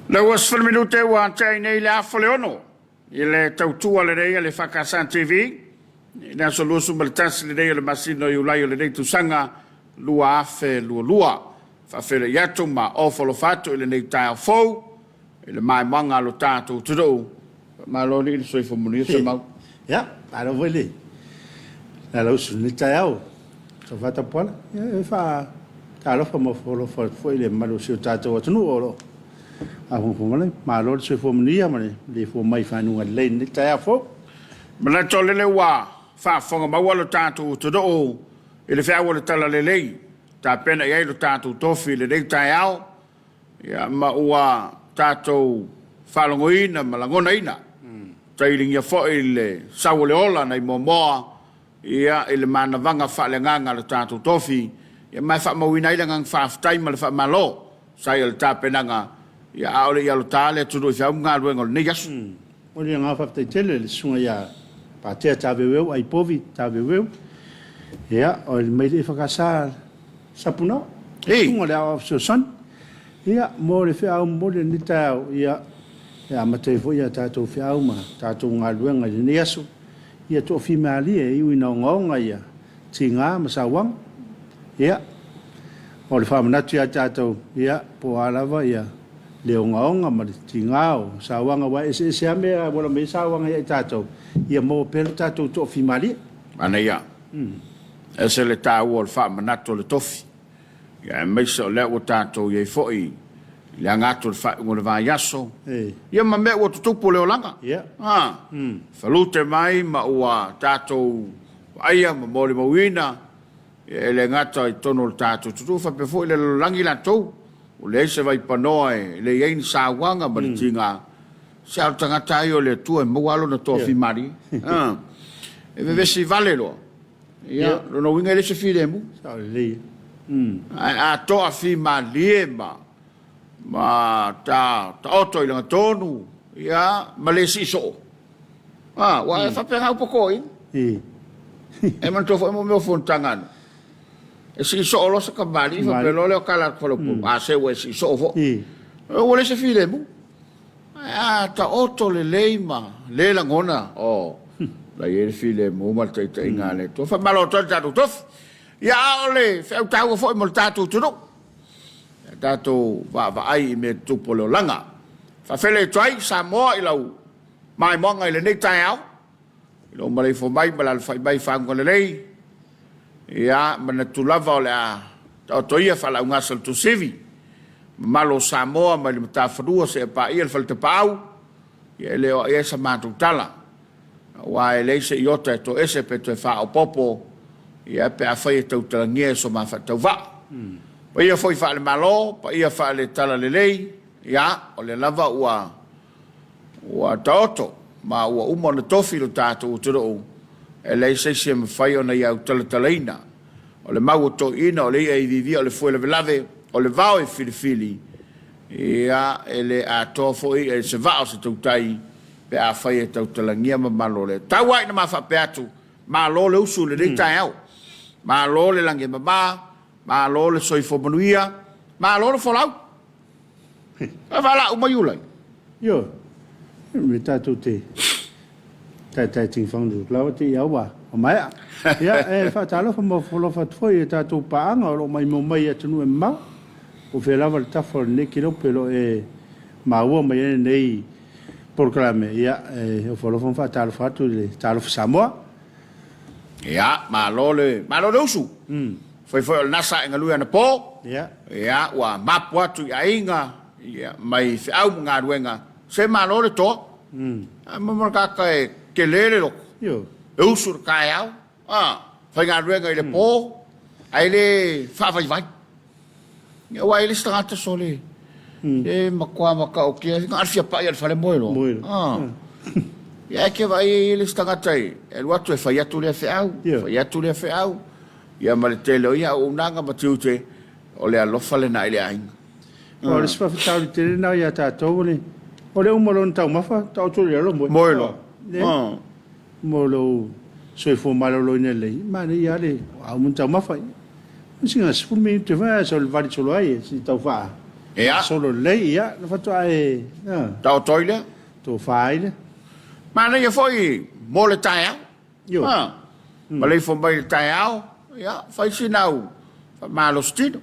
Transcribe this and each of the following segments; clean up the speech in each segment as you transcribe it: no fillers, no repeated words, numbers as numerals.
Le was 5 minute wa tai nei le afaleono. Ile tautua le rei le EFKS TV. Na solusu maltas le rei le masino iulai le rei tusanga lua afe lua. Fa fele yatu ma ofolo fatu ile nei tai fo. Ile mai manga lo tatu tudo. Ma lo ni so ifo muni so mau. Ja, alo vole. Alo suni tai au. So fata pola. Ja, fa Talofa mo fo ile malu si tatu tunu oro. Ahun fumale malo se fomnia mane le fo mai fanu le ni ta fo mana tole wa fa fonga ma wala tatu to do ele fa wala tala le ta pena ye lo tatu tofi le ta yao ya ma wa tatu falongoina malangona ina tailing ya fo ile sawole ola nei momoa ya ele mana vanga fa le nganga le tatu tofi ya mai fa mo wina ile ngang fa time le fa malo sai el ta penanga ya aole ya lotale tu do fa nga luengo ne yasu o le nga fa te tele le sunga ya pa te taveu ai povi taveu ya o le mai EFKS sapuna sunga le of so son ya mo le fa mo le ni ta ya ma te fo ya ta to fa ma ta to nga luengo ne yasu ya to fi mali e u ina ngonga ya tinga ma sawang ya o le fa na tu ya ta to ya po alava ya leo ngaonga ma tingao sawanga wa ese ame wala me sawanga ya tato ia mo pel tato to fi mali ana ya ese le ta wol fa manato le tofi ya me so le o tato ye foi le ngato fa ngol va yaso ia ma me o tupu le olanga ya falute mai ma wa tato aia ma mole mo wina ele ngato i tono tato tu fa pe foi le langi la to o le se vai panoe le yin sawanga martinga sa tangata yo le tu mo walo na to fi mari e ve si vale lo ya no winga le se file mu sa le a to a fi mali ma ta auto ile tonu ya ma le si so wa fa pe ha poco e man to fo mo fontangano e si so lo sa kabali fa pelo le kala fo a se we si so fo o le se file mu ta otto le leima le la ngona la ye file mu mal tai tai ngale to fa malo to ta to ya ole fa ta fo mo ta to no ta to va ai me tu polo langa fa fele trai Samoa i lau mai mo ngai le nei tai au lo mai fo mai bala fa bai fa ngole lei ya mana tulava ole a to ia fala unga sal tu sevi malo Samoa ma le tafrua se pa ia fal te pau ya le o esa matu tala wa ele se iota to ese pe to fa o popo ya pe a fai to tlangie so ma fa to va pa ia foi fa le malo pa ia fa le tala le lei ya ole lava wa toto ma wa umo na tofi lo tatu to ele se me fai ona ia talaina o le mau to ina o le ai vivi o le foi le lave o le vao e filifili ia ele a to foi e se vao se tutai pe a fai e tautalangia ma malo le tawa ina ma fa peatu ma lo le usu le dita au ma lo le lange ma lo le soifo manuia ma lo le folau vala uma yulai yo me tatu te tai ting fang du lao ti ya wa mai ya e fa talo fa mo folo fa foi ta tu pa anga lo mai mo mai tu no ma o fe la volta for ne kilo pelo e ma wo mai nei proclame ya o folo fa talo fa tu le talo Samoa ya ma lo le usu foi o nasa ngalu ana po ya wa mapwa tu ya inga ya mai fe au nga ruenga se ma lo le to mo ka ke lele lo yo eu sur kaiao fai nga ruenga ile po ai le fa vai ya wa ile sta ta sole e makwa o ke nga arfia pa ia fale moelo ya ke vai ile sta tai el watu e fai atu le feau ya maletelo ya unanga matute o le alofa le na ile ai o le spa fa te na ya ta tole o le umolon tau mafa tau tu le lo moelo molo so fo malo lo nele ma ne ya le a mun tau mafa singa sfumi te va so le vali solo ai si tau fa Ia. Solo lei ia na fatua e Tau toile. to faile. Mana ia foi mo le tai au. Yo. Ma le fo mai le tai au. Ia, fai sinau. Fa malo stino.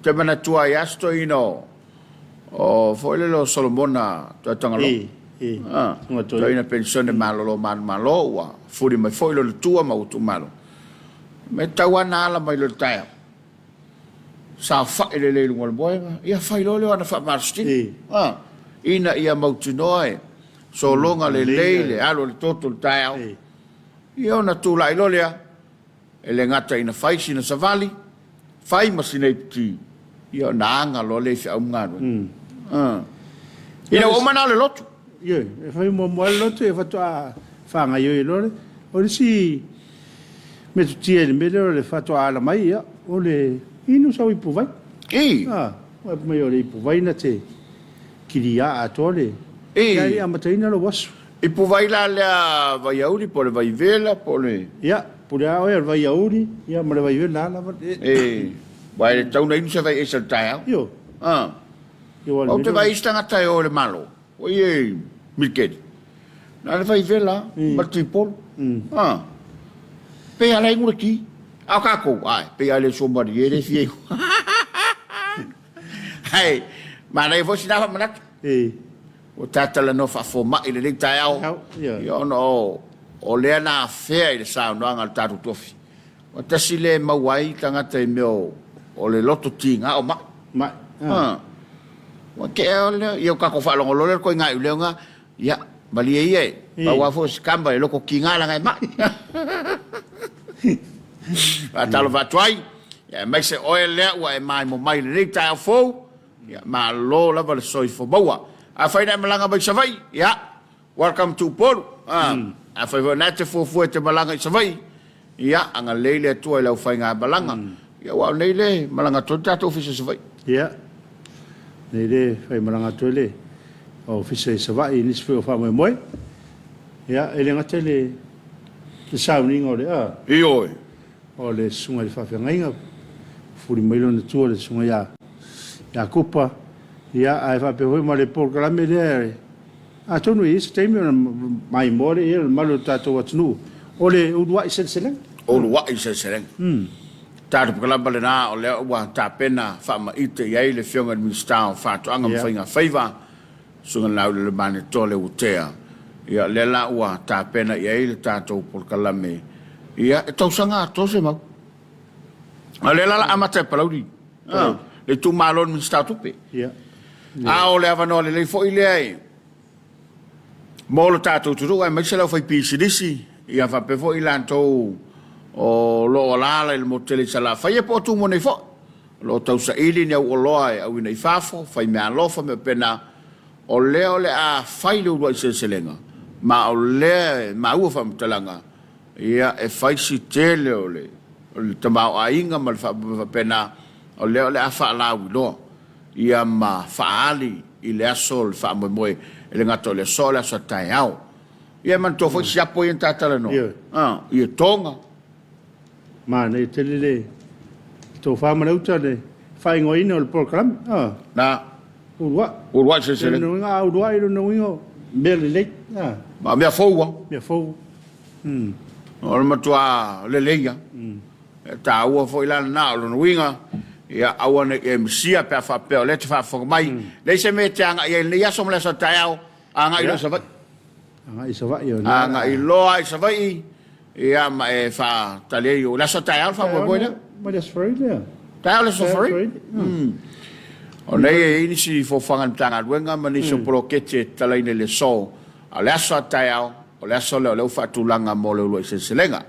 Te mana tua ia sto ino. O foi le lo Solomona to tanga lo. To ina pensione malo malo wa. Furi mai foi lo tua ma utu malo. Me tawana ala mai le tai au. Sa fa ile le ngol boy. Ia fai lo le ana fa malo stino. Ina ia mautu noi. So longa le leile, alo le toto le tai au. Ia ona tula ilo lea. E le ngata ina fai sina savali. Fai masina iti. Ia ona anga lo le fi au ngaro. Ina o mana le lotu. Ia, e fai mo le lotu e fatua whanga yo i lore. O le si me tu tia le mele le fatua ala mai ia. O le inu sau ipu vai. O e mai o le ipu vai na te kiria a tole. Ia mataina lo wasu. I pu vai la lea vai auri po le vai vela po le. Ia, pu le au e vai auri, ia ma le vai vela la. Vai le tau nei se vai esa tai au. Io. O te vai istanga tai o le malo. O ie milkedi. Na le vai vela, ma ti pol. Pe ala ingura ki. Au kako, ai, pe ale so mari e le fie. Hai, ma nei fo sinafa manat. O tata la no fa fo ma ile le tai au. Yo no o le na fe ile sa no anga tatu tofi. O tasi le mawai tanga te meo o le loto tinga o ma. O ke ole yo ka ko fa lo le ko ngai le nga ya bali ye. Ba wa fo skamba le ko kinga la ngai ma. A Talofa twai. Ya mai se o le wa e mai mo mai le tai fo. Ya ma lo la va soi fo bawa. A fai na malanga bai savai. Ya. Welcome to Polu. A fai na te fufu te malanga i savai. Ya, anga leile tua lau fai ngā malanga. Ya, wa leile malanga to tata ofisa savai. Ya. Leile fai malanga to le. Ofisa i savai nisi fai o wha moe moe. Ya, ele ngate le sauninga o le a. Ioi. O le sunga le whawhia ngainga. Furi mailo na tua le sunga ya kupa. Ia ai fa pe hoi ma le programe le a tonu i se temi mai mole e le malo tato watnu o le udwa i selseleng tato programa le na o le wa ta pena fa ma ite ia le fionga mi sta fa to anga fainga faiva sunga lau le mane tole utea ia le la wa ta pena ia le tato programe ia to sanga to se ma ale la amata palaudi le tu malon mi sta tupe ia o le avano le fo ile ai. Mo lo tato tu ai mai se la fai pisidisi. Ia fa pe fo ilanto o lo ala il motele sala fai po tu mo nei fo. Lo tau sa ili ne o lo ai au nei fafo fai me alo fa me pena o le a fai lo do se selenga. Ma o le ma u fa mtalanga. Ia e fai si tele o le tama ainga mal fa pena o le a fa la u lo. Ia ma faali i le asol fa mo moe le ngato le sola sa tai au ia man to fo sia po in tatala no ia tonga ma ne telele to fa ma uta le fa ngo ino le program na urwa se no nga urwa i no ngo mele le ma mia fo o ma tua le leia ta u fo ila na lo no winga ia awane MC pe fa pe le te fa fo mai le se me te anga ia le so le so tao anga i so va yo anga i lo ai so vai ia ma e fa tale yo la so tao fa mo boina ma des for it tao le so for it o nei ini si fo fangan tanga wenga mani so prokete tale le so ala so tao o le so le fa tulanga mo le se selenga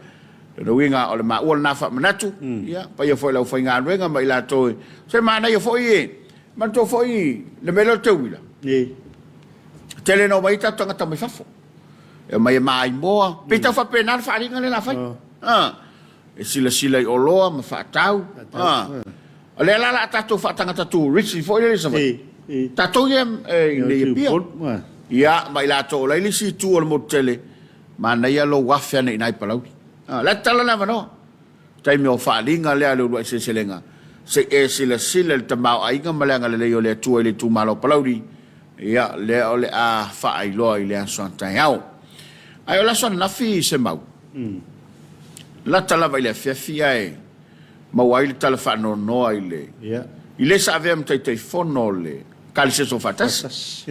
le winga o le ma ol na fa manatu ia pa yo foi la foi nga wenga mai la to se mana yo foi man to foi le melo te wila tele no mai ta tanga ta mai fafo e mai mai mo pita fa penal fa ringa le na fa e sila o loa ma fa tau le la ta to fa tanga ta tu rich foi le sa ta to ye le pia ia mai la to le si tu o mo tele mana ia lo wa fa nei nai palau la tala na no tai me o fa linga le alu se selenga se sila le tamau ainga malanga le o le tua le tu malo palauri ia le o le a fa ai lo le aso taiao ai la son na fi se mau la tala vai le fia e mau ai le tala fa no ai le ile sa avem te fono le kal se so fatas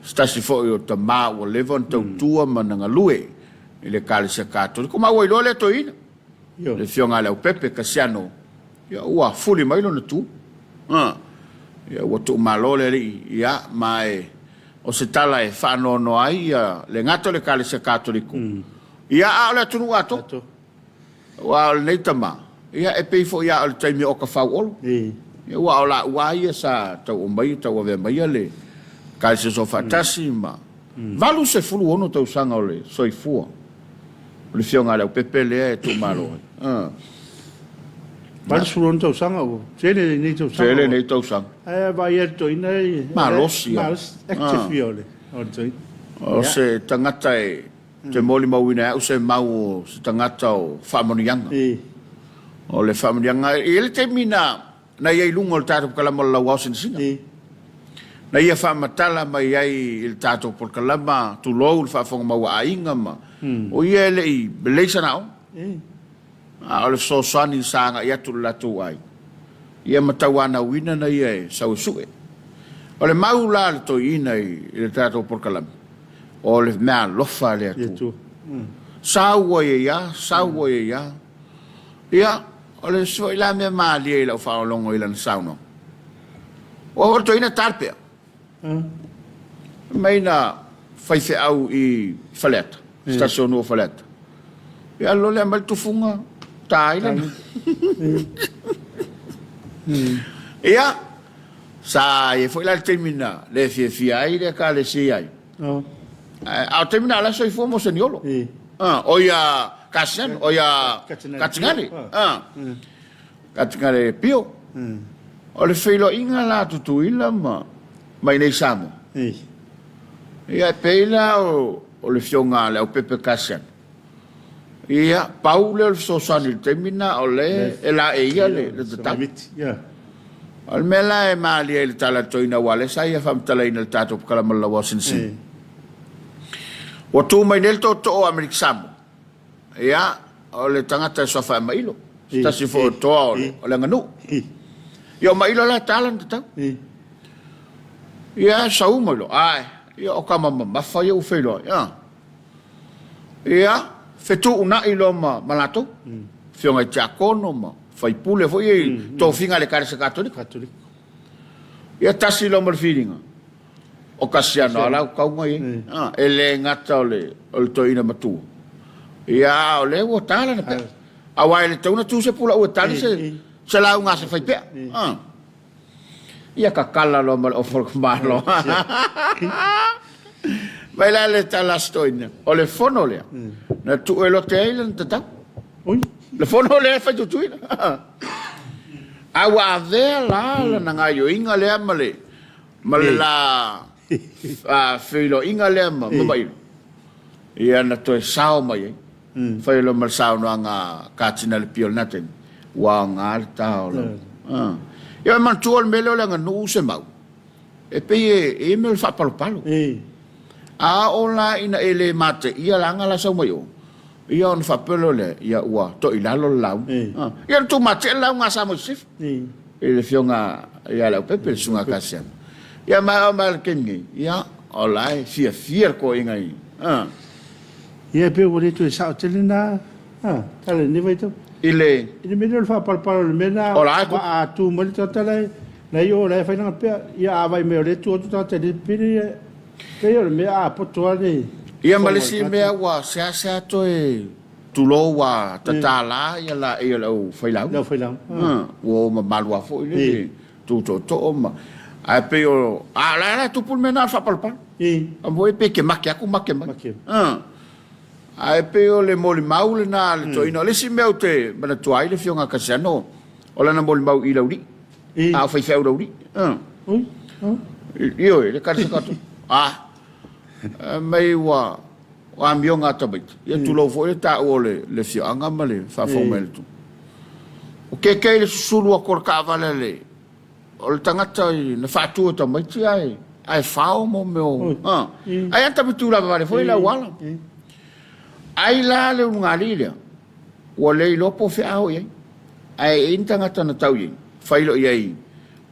sta si fo o tama o levon tua mananga lue ile kal se kato ko mau ai lo le toina le fionga le pepe kasiano ya ua fuli mai lona tu ya ua tu malole ya mai o se tala e whano no ai le ngato le kale se katoliku ya a le tunu ato wa le neitama ya e peifo ya al taimi o ka fau olo ya ua o la ua ia sa tau o mai tau ave mai le kale se so fatasi ma valu se fulu ono tau sanga o le soifua le fionga le pepe le e tu malo Mas suron tau sanga o tele nei tau sanga. Tele nei tau sanga. Vai er to ina. Malosi. Mas active viole. O se tangata e te moli mauina o se mau se tangata o whamonianga. O le whamonianga e le te mina na iei lungo le tātou kalama la wasin sina. Na ia whamatala mai iei il tātou por kalama tu lou le whafonga maua ainga ma. O ia le i beleisa nao. O le sosani sanga ia tu latu ai. Ia matawana wina na ia e sau sue. O le maula le to ina i le tato por kalami. O le mea lofa le atu. Saua ia. Ia, o le so ila mea maa lia ila ufa o longo ila na sauno. O to ina tarpea. Maina faife au i faleta. Stasionu o faleta. Ia lo le amal tufunga. Thailand. Ia sa e foi la termina le fia ai le ka le si ai. A termina la so fomo seniolo. O ia Kasian, o ia Katingani. Katingani pio. O le filo inga la tutuila ma mai nei Samoa. Ia peila o le fionga le o pepe Kasian. Ia, Paule o sosani termina o le, e la e ia le tatau. O le mela e maali e le tala toina wale, sa ia whamtala ina le tato kalamala wasinsin. O tu mai nel to o Amerika Samoa. Ia, o le tangata e sofa e mailo. Stasi fo toa o le nganu. Ia o mailo la tala na tatau. Ia, sa umailo. Ai, ia o kama mafa ia ufeilo. Ia, fetu una ilo malato fionga tiakono ma fai pule foi to finga le kare católico ia tasi lo mal feelinga o kasiano ala ka ngai ele ngata ole to ina matu ia ole o tala na awai le tona tu se pula o tala se la unga se fai pe ia ka kala lo mal o folk malo vai la le tala stoina o le fono le na tu e lo te ailen tata le fono le fa tu tuina awa ve la na nga yo inga le male la filo inga le mai ia na to sao mai fa lo mal sao no nga katina le piol naten wa nga ta lo ia man tu al melo le nga no se mau e pe e me fa palo a ola ina ele mate ia langa la sau mai o ia on fa pelo le ia ua to ilalo lau ia tu mate lau nga sa mo sif ele fionga ia la pepe sunga kasian ia ma kengi ia ola fia ko inga i ia pe o le tu sa telina tale ni vai to ile me fa palo le mena a tu mo to tale la yo la fa na pe ia vai me le tu to tale pe Kaya me a potuale. Ia malesi mea wa sea to e tulo wa tatala ia la e la fai lau. La fai lau. Wo ma malwa fo ile tu to ma. A pe o a la tu pul mena fa palpa. A voi pe ke makia ku makia. A pe o le moli maule na le to ino le si meu te mana tu ai le fionga kasiano. O la na moli mau i lauri. A fai feu lauri. Io le kasi kato. Mai wa mionga tabait ia tu lo fo ta o le fio anga male fa fo mel tu O ke le susulu a kor ka vale le. O le tangata na whātua ta mai ti ai. Ai whao mo meo. Ai anta bitu la vale foi la wala. Ai la le unga lilea. Ua le lopo fe au ye. Ai intangata na tau ye. Whailo ye.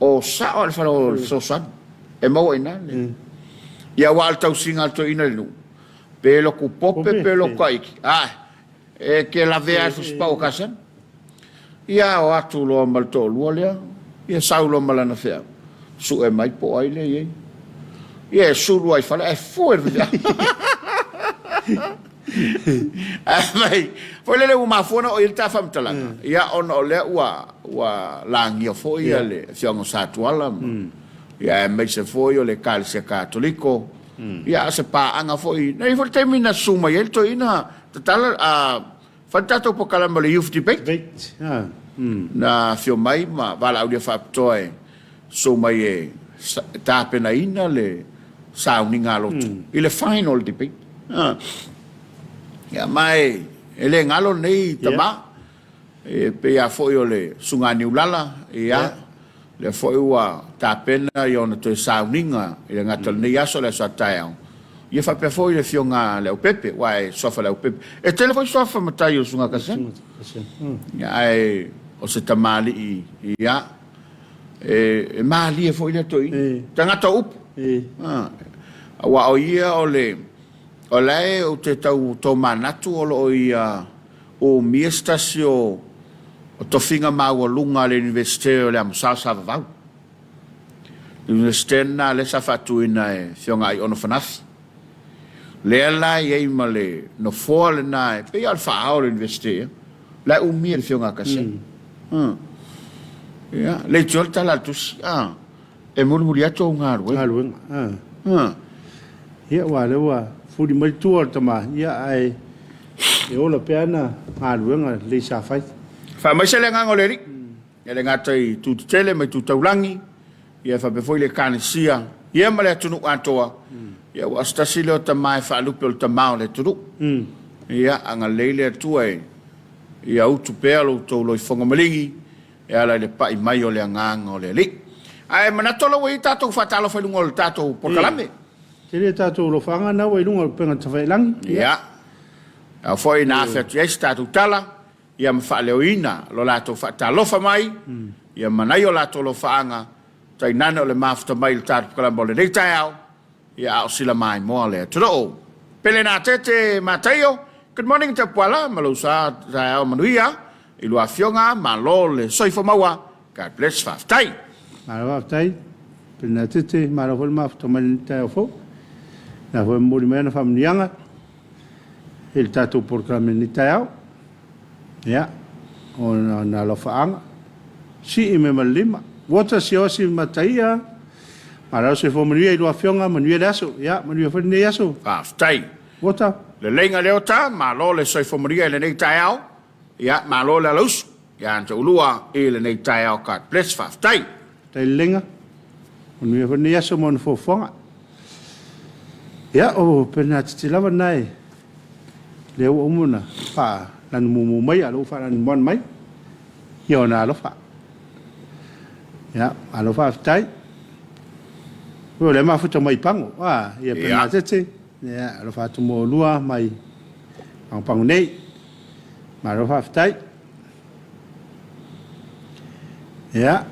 O sa o le whalo so san. E mau ina le. Ia wa al tau singa to ina le nu. Pelo ku pope pelo kaiki. Ai. E ke la vea su spau kasan. Ia o atu lo malto lua lea. Ia saulo malana fea. Su e mai po ai le ye. Ia suru ai fala. E fue vea. Mai, foi le uma fona o il tafa mtalanga. Ia ono le ua langia foi le fiango satuala. Ia mai se foi o le calcia cattolico. Ia se pa anga foi. Nei foi termina suma il to ina tatala a fantato po kalamba le youth debate. Na fio mai ma vala au dia fa toe. Suma ye tapena ina le sauninga lotu. Il final debate. Ia mai, ele ngalo nei tama, pe a foi o le sunga niulala, ia, le foi ua tapena i ona toe sauninga, i le ngatal nei aso le sa taiao. Ia fa pe foi le fionga le upepe, wai sofa le upepe. E tele foi sofa matai o sunga kasen. Ia ai, o se tamali ia, e mali e foi le toi, tangata upu. Wa o ia o le, o lai o te tau tō manatu o lo ia o miestasio o tofinga maua lunga le universite o le amusao sa vavau. Universite na le sa fatuina e fionga i ono whanafi. Le ala i ei ma le no fōa le na e pe al whaao le universite le umia le fionga kase. Le tiol tala tusi. E muri ato o ngā ruenga. Ia wa le wa. Furi mai tua tama ia ai e ola peana haluenga le sa fai. Fa mai se le ngango le ri. Ele ngata i tu tele mai tu taulangi. Ia fa be foi le kanesia. Ia ma le tunu atoa. Ia wa stasile o tama e fa lupe o tama le tunu. Ia anga leile tua e. Ia utu pelo to lo fonga malingi. E ala le pai mai o le nganga o le ri. Ai manatolo we tato fa talo fa lungo le tato por kalame. Tere tātou lo whanga na wai lunga penga tawhailangi. Ia. A foi na afetu yes tātou tala. Ia mawhaaleo ina lo lātou talofa mai. Ia manai o lātou lo whaanga. Tai nana o le mawhata mai le tātou kalamba o le nei tai au. Ia au sila mai moa lea. Turo o. Pele nā tete mātaio. Good morning te puala. Malo sa tai au manuia. I lua fionga. Malo le soifo maua. God bless whaftai. Mara whaftai. Pele nā tete. Mara hol mawhata mai le tai au fo. Na foi muri mena famnianga. El tato por caminitao. Ya. On na lo faanga. Si me malima. Wata si osi mataia. Mara se fo mania i lo afionga mania laso. Ya, mania fo ne yaso. Stai. Wata. Le lenga leota, ma lo le soi fo mania le nei taiao. Ya, ma lo la lus. Ya anto ulua e le nei taiao kat. Bless fa. Stai. Tai lenga. Mania fo ne yaso mon fo fonga. Ya o pena titilawa nai le o muna pa lan mumu mai alo fa lan mon mai yo na alo fa ya alo fa tai o le ma futa mai pango wa ya pena tete ya alo fa tu mo lua mai ang pango nei ma alo fa tai ya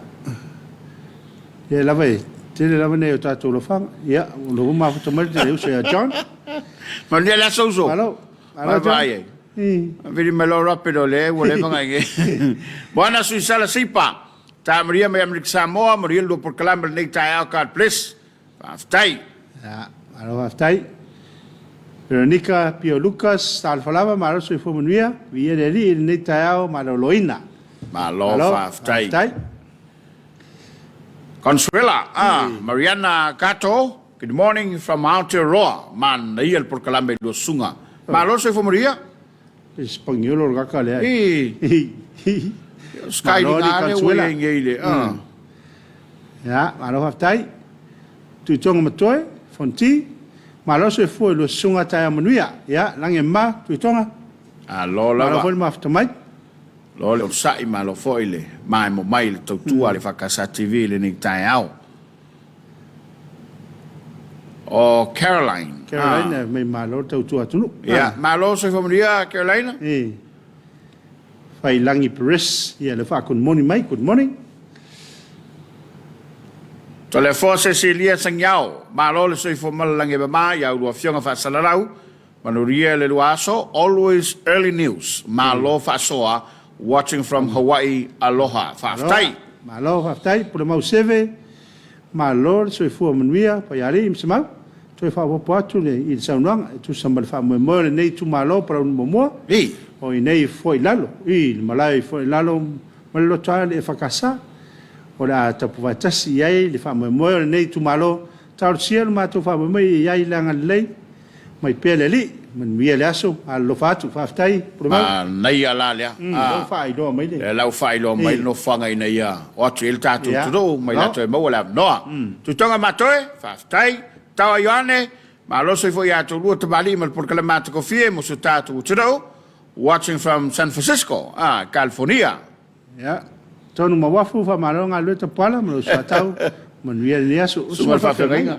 ya la vai tele la mane o tato lo fang ya lo ma fa tomar de se John Manuia la soso alo vai vedi me lo rapido le voleva ngai buona sui sala sipa ta Maria Missionary Samoa Maria lo por calamba nei tai God bless aftai ya alo aftai Veronica Pio Lucas tal falava ma lo sui fo manuia via de ri nei tai ma lo loina ma lo aftai Consuela, Mariana Cato, good morning from Aotearoa, man, iel por calambe lo sunga. Ma lo se fo Maria? Español o gaka le. Sky ngale Consuela ngile. Ya, ma lo haftai. Tu tonga matoe, fonti, ma lo se fo lo sunga tai manuia, ya, lange ma tu tonga. Alo la. Ma lo fo ma aftamai. Lo le sai ma lo foile, mai mo mai le tautua le whakasa TV le ni tai au. O Caroline. Caroline me malo tautua tunu. Ya, malo se familia Carolina? Fai langi Paris, ia le wha good morning mai, good morning. To le fo Cecilia sangyao, malo le soi fo malange ba ya lua fionga fa salarau, manuria le luaso, always early news, malo fa soa, watching from Hawaii, aloha, fa aftai. Malo fa aftai, pula mau seve, malo le soi fo manuia, pa yari im semau, toi fa popo atu le i saunang, tu sambal fa mo le nei tu malo para un momoa. O i nei foi lalo, i malai foi lalo, malo tua le whakasa, o la tapu vatasi iai, le wha moe nei tu malo, tau sia le mātou wha moe iai langa lei, mai pēle li, man mia le aso, a lo fatu, whaftai, ma nei ala lea. Lau wha i loa mai le. Lau wha i loa mai no whanga i nei a, o atu il tātou turo, mai lato e maua la noa. Tu tonga matoe, whaftai, tau a Ioane, ma loso i fo i atu lua tabali, mal por kala mātou kofie, mo su tātou turo, watching from San Francisco, California. Yeah. Tonu mawafu fa maronga luta pala mo sa tau mo nia nia su suma fa fenga.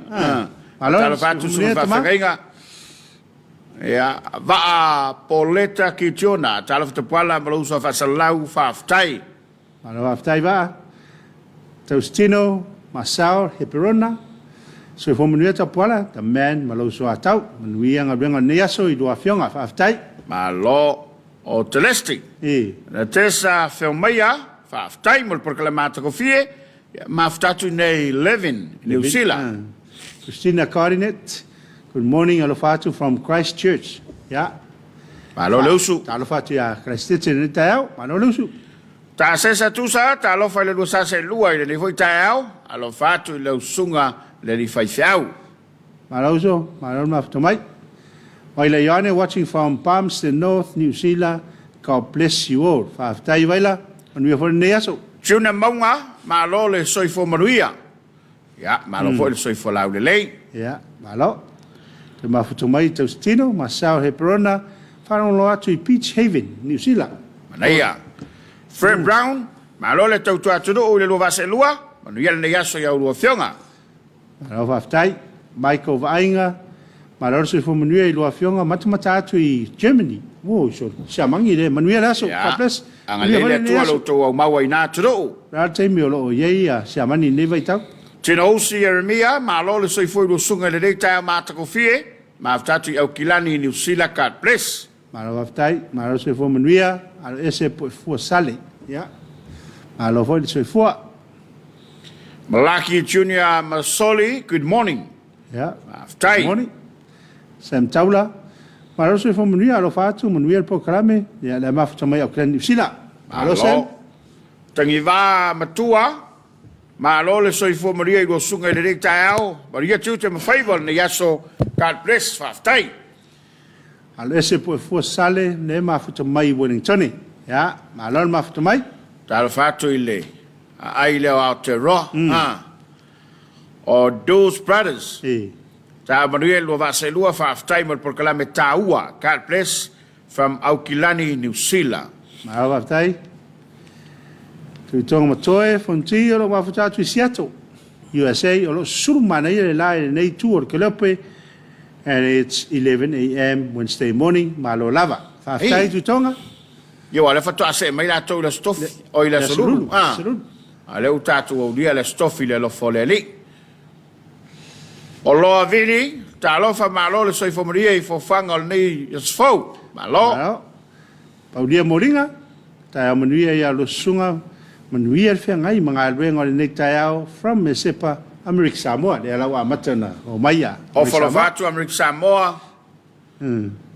Malo fa tu suma fa fenga. Ya, va poleta kitiona, talo fa pala mo so fa salau fa aftai. Malo aftai va. Taustino, Masao, Heperona. So fo mo nia ta pala, the man malo so atau, mo nia nga nia so i do afionga fa aftai. Malo o Telesti. Na tesa filmaya fa aftai mo proclamata ko fie ma aftatu nei 11 New Zealand. Christina Cardinate. Good morning alofatu from Christ Church. Ya. Malo lusu. Alofatu ya Christchurch ni tao, malo lusu. Ta sesa tusa ta alofa le lusa se lua le foi tao, alofatu le usunga le fai fiau. Malo so, malo maftomai. Waila Yane watching from Palmerston North, New Zealand. God bless you all. Fa aftai waila. On we for neaso. Tuna maunga, malo le soi fo maruia. Ya, malo fo le soi fo lau le lei. Ya, malo. Te mafuto mai Taustino, Masao Heperona, whanau loa atu i Beach Haven, New Zealand. Manaia. Fred Brown, malo le tautua tunu o le lua vase lua, manuia le neaso ya urua fionga. Malo whaftai, Michael Vainga, malo soi fo manuia i lua fionga, matamata atu i Germany. Oh, so siamangi le manuia laso, God bless. Anga lele tua lo tō au maua i nā turo. Rā te mi o lo iei a siamani nevai tau. Tino osi Jeremia, ma lo le soi foi lo sunga le rei tai mātako fie, ma aftatu i au kilani i New Zealand, God bless. Ma lo waftai, ma lo soi fo manuia, alo ese po fua sale. Ya. Ma lo foi le soi fua. Malaki Junior Masoli, good morning. Ya. Aftai. Good morning. Sam Taula. Ma lo soi fo manuia, alo fatu, manuia le po karame, ya le mafuta mai au kilani New Zealand. Alo Sam. Tangi wā matua, ma lo le soi fo maria i lo sunga i le rei tai au, maria tiu te mawhaiwal na yaso, God bless, whaftai. Alo ese po fua sale, ne mafuta mai Wellington. Ya. Ma lo mafuta mai. Talo fatu i le, ai leo au te roa, o those brothers. Ta manuia lo vase lua whaftai mal por kalame taua, God bless, from Aukilani, New Zealand. Ma lo waftai. Tui tonga matoe, fonti o lo wafuta tui Seattle, USA, o lo surumana i le lai le nei tu o Kelope, and it's 11 a.m. Wednesday morning, ma lo lava. Whaftai tui tonga? Yo, ale fatu ase mai la tau la stof, o i la salulu. Ale u tatu o dia la stof i le lo fole li. O loa vini, Talofa ma lo le soi fomaria i fofanga o nei yasfau. Ma lo. Paulia moringa, tai manuia ia lo sunga, manuia le ngai mga alwenga le nei tai au from Mesepa, America Samoa, le alawa matana o maia. O folofatu America Samoa.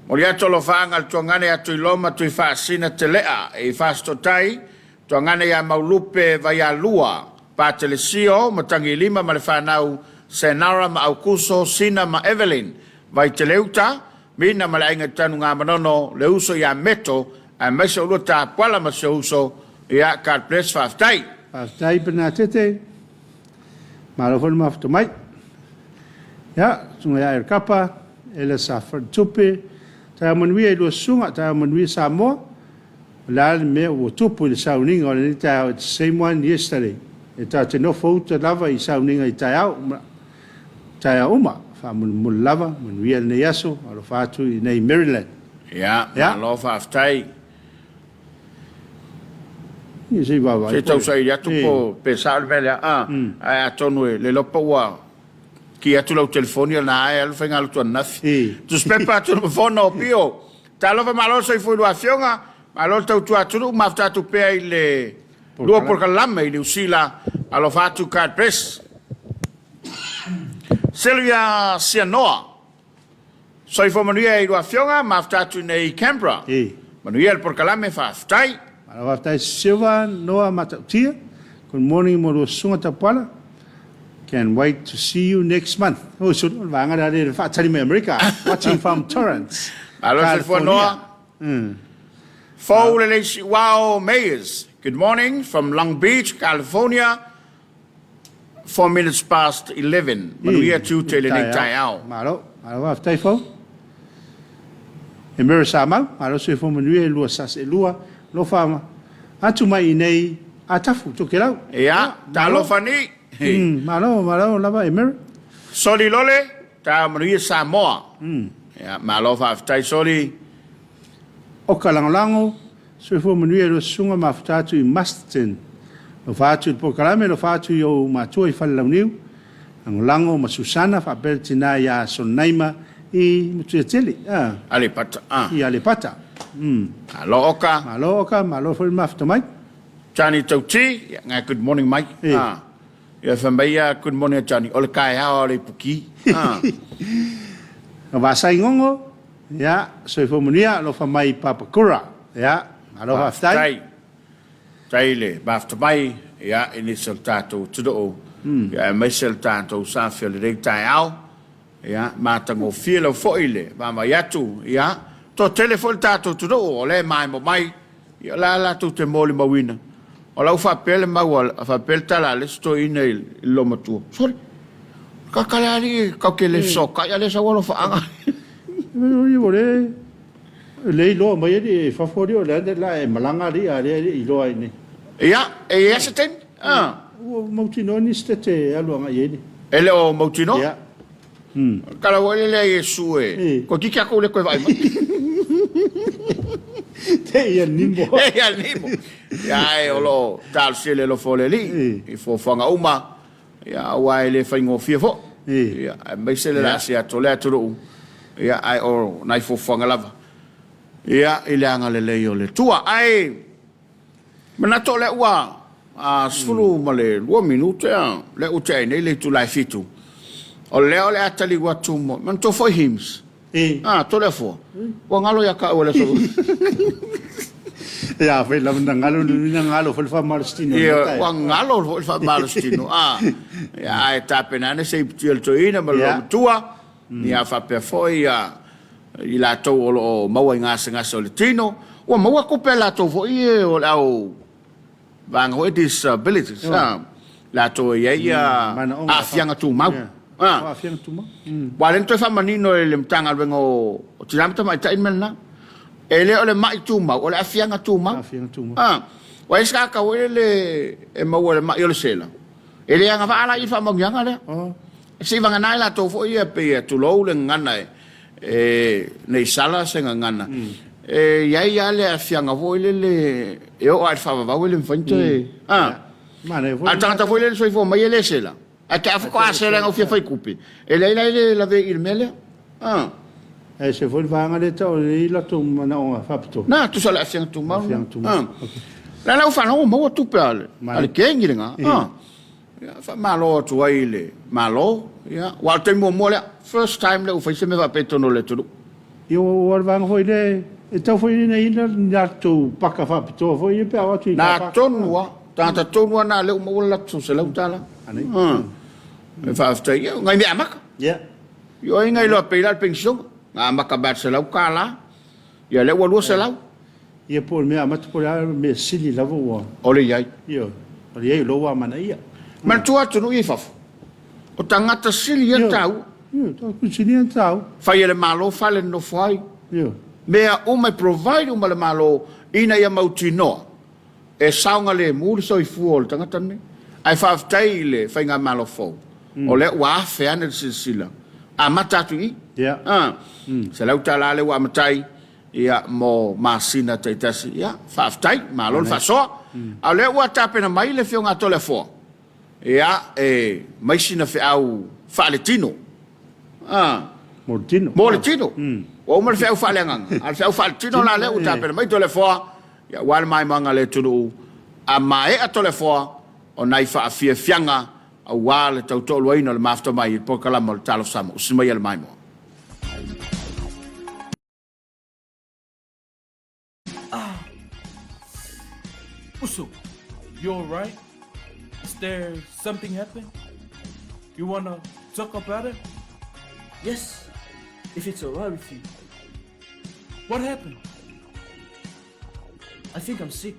O lia tolo whaanga le tuangane atu i loma tu i whaasina te lea e whaastotai, tuangane ia maulupe vai a lua, pa telesio, matangi lima ma le whanau, Senara ma Aukuso, Sina ma Evelyn, vai te leuta, mina ma le ainga tanu ngā manono, le uso ia meto, a mesa ulu ta pala ma se uso, ia God bless whaftai. Whaftai pina tete, marofon mafto mai. Ya, sunga ia kapa, ele sa tupe, tai manuia i lua sunga, tai manuia Samoa, La me o tupu le sauninga o le tai the same one yesterday. E ta te no fouta lava I sauninga I tai au uma. Fa mun lava, mun ria ne yaso, alo fatu I nei Maryland. Ya, Talofa aftai. Ni se baba. Se tau sai ya tu po pesal vela ai atonu le lopa wa ki atu lau telefonia na ai al fenga lu tuan nafi. Tu spepa tu fono pio. Talofa malo sai foi do afionga, malo tau tu atu mafta tu pe ai le lua por kalama I le usila alo fatu card press. Silvia Sianoa. Sai fo manuia I do afionga mafta tu nei Canberra. Manuia por kalame fa aftai. After Silva Noah Matautia, good morning, Moro Sunga Tapala. Can't wait to see you next month. Oh, so America, watching from Torrance. California. Wow, Mayors. Good morning from Long Beach, California. 4 minutes past 11. Manuia tu tele nei tai au. Malo after fo. Emera Samoa, malo se fo manuia lua sas elua. Lo fama. Atu mai nei atafu to kelau. Ya, Talofa ni. Malo lava emer. Soli lole, ta manuia Samoa. Ya, malo fa aftai soli. O kalangolango, so fo manuia lo sunga maftatu I Maston. Lo fatu po kalame lo fatu yo matua I falaniu. Ang lango ma Susana fa beltina ya sonaima I mututeli. Ale pata. I ale pata. Malo oka. Malo for mafta Mike. Johnny Tauti, good morning Mike. Ya famaya good morning Johnny. Ole kai ha ole puki. Vasai ngongo. Ya, so fo munia lo famai papakura. Ya, malo haftai. Taile, bafta mai ya ini soltato tudo. Ya mai soltato sa fele de tai au. Ya, matango fielo foile, mama yatu, ya. To telefone tato tudo o le mai mo mai ia la tu te moli mawina o la fa pele mawal fa pel tala le sto in il lo matu sorry ka kala ali ka ke le soka ya le sa wolo fa anga i vole le lo mai di fa fori o la malanga di ale I lo ai ni ia e seten o motino ni stete alo nga yeni ele o motino ia kala wole le Yesu ko ki ka ko le ko vai Te ia nimo. Ya olo tal sele lo fole li. I fo fanga uma. Ya wai le faingo fia fo. Ya mai sele la sia tole turu. Ya ai o nai fo fanga lava. Ya ile anga le le yo le tua ai. Mana tole wa a sulu male 2 minute le utai nei le tu lai fitu. O le atali wa tu mo. Man to for hymns. Tole fo. Wa ngalo ya ka wala so. Ya, fai la ngalo fo fa marstino. Ya, wa ngalo fo fa marstino. Ya, etape na ne sei tiel to ina ma lo tua. Ya fa pe fo ya ila to o maua ngasa le tino. Wa maua ko pe la to fo ie o la o bang ho disabilities. La to ya afianga tu mau. Afianga tu mau. Walento fa manino le mtanga vengo tiramta mai ta inmelna. Ele ole mai tu mau, ole afianga tu mau. Wa iska ka wele e mau ole mai ole sela. Ele anga fa ala I fa mo yanga le. Si vanga nai la to fo ia pe tu lo le ngana nei sala se ngana. Ya le afianga vo le e o ai fa va wele mfante. Mane vo. Ata fo le so fo mai ele sela. Ata fa ko asela ngo fia fa kupi. Ele la ve il mele. E se foi vanga le tau le la tu mana o fapto. Na tu sala afianga tu mau. La la fa no mo tu pale. Ale kengiringa. Ya fa malo tu ile. Malo ya wa te mo le first time le fa se me va peto no le tu. Io war vanga foi le e tau foi nei na tu paka fapto foi pe awa tu. Na tonua, tanta tonua na le mo la tu se la utala. Ani. E fa after you ngai me amak. Ya. Yo ngai lo pe la pension. Nga makabat sa law kala. Ya le walu sa law. Ia po me amat po me sili lavo wa. Ole yai. Yo. Ole yai lo wa mana ia. Man tua tu no ifaf. O tangata sili ya tau. Yo, tu sili ya tau. Fa ele malo fa le no fai. Yo. Mea o mai provide o le malo ina ia mautinoa, e saunga le muli soifua o le tangata nei, ai whaafitai le whainga malofou, o le ua afe ane le sila, a matatu i, se lau tala le ua matai, ia mo masina taitasi, ia whaafitai, malo le whasoa, a le ua tapena mai le whionga tole fua, ia maisina whi au whaaletino, Moletino. O mal feu falengang. Al feu faltino na le uta pe mai tole foa. Ya wal mai manga le tunu. A mai a tole foa o nai fa afia fianga a wal tau tolu ina le mafta mai po kala mal Talofa Samoa. Usima yel mai mo. Uso, you all right? Is there something happened? You wanna talk about it? Yes, if it's alright with you. What happened? I think I'm sick.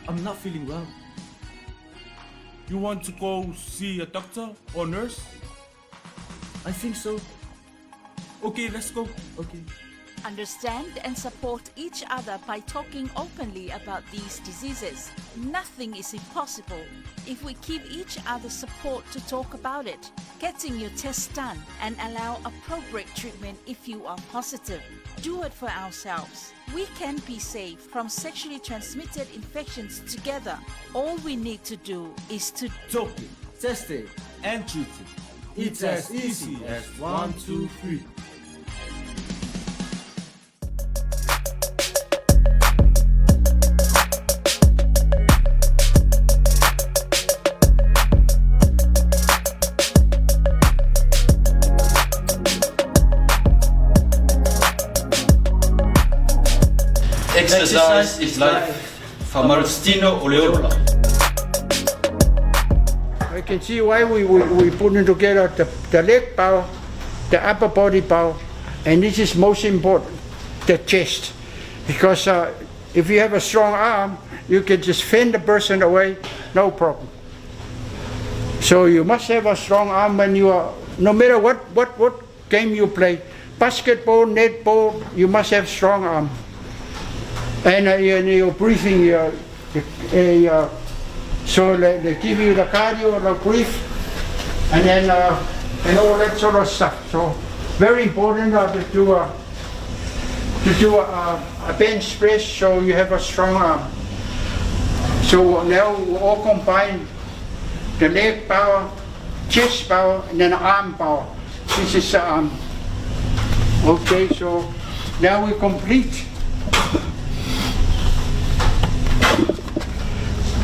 I'm not feeling well. You want to go see a doctor or nurse? I think so. Okay, let's go. Okay. Understand and support each other by talking openly about these diseases. Nothing is impossible if we give each other support to talk about it. Getting your tests done and allow appropriate treatment if you are positive. Do it for ourselves. We can be safe from sexually transmitted infections together. All we need to do is to Talk it, Test it. and treat it. It's as easy as 1, 2, 3. Exercise is life. Famarustino Oleola. I can see why we putting together the leg power, the upper body power, and this is most important, the chest. Because if you have a strong arm, you can just fend the person away, no problem. So you must have a strong arm when you are, no matter what game you play, basketball, netball, you must have strong arm. And your breathing, so they give you the cardio, the breathe, and then and all that sort of stuff. So very important to do a bench press so you have a strong arm. So now we all combine the leg power, chest power, and then arm power. This is the arm. Okay, so now we complete.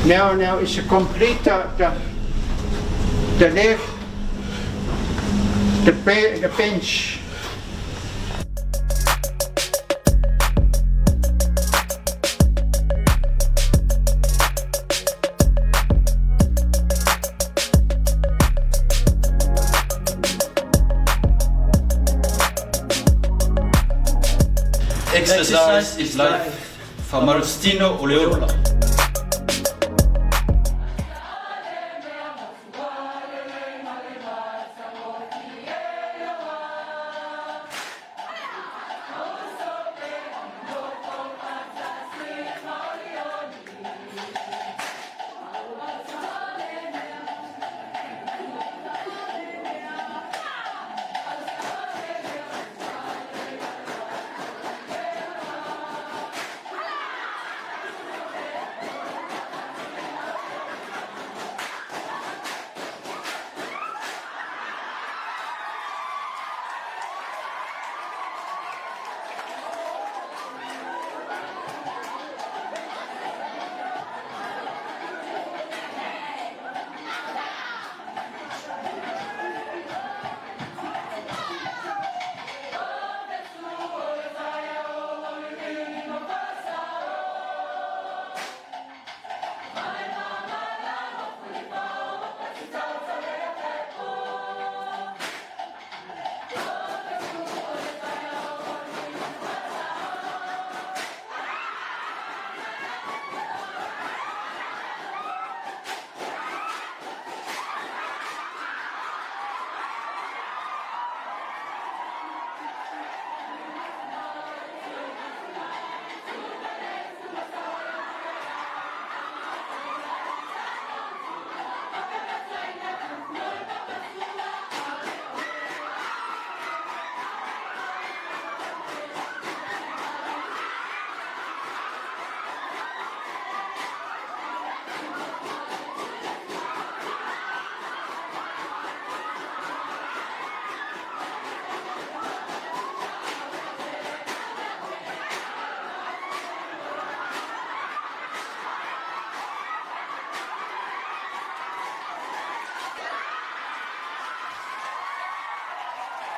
Now it's a complete the leg, the bench. Exercise is life. Famarustino Oleola.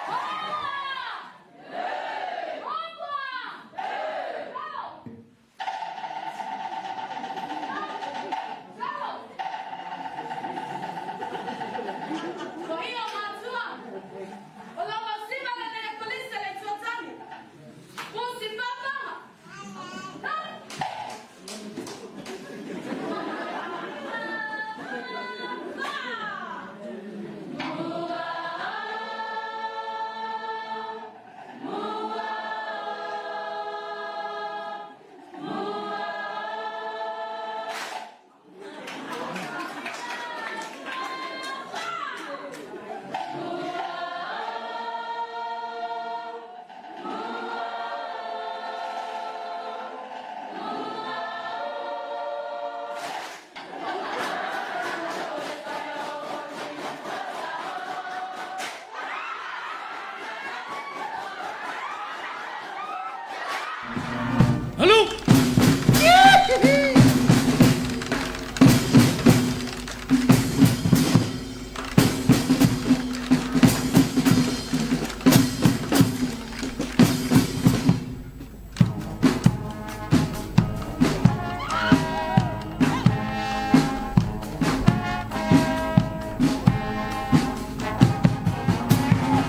Hello.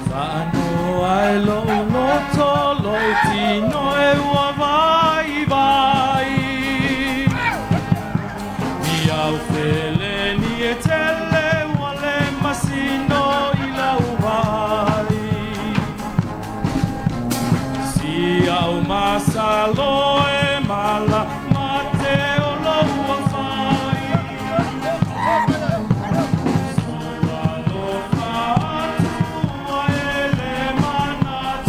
Sano ai lo to lo ti no e wa vai vai. Ni au fele ni e tele wale masino i lau vai. Si au masalo e mala mate o lo wa vai. Talofa tua ele manatu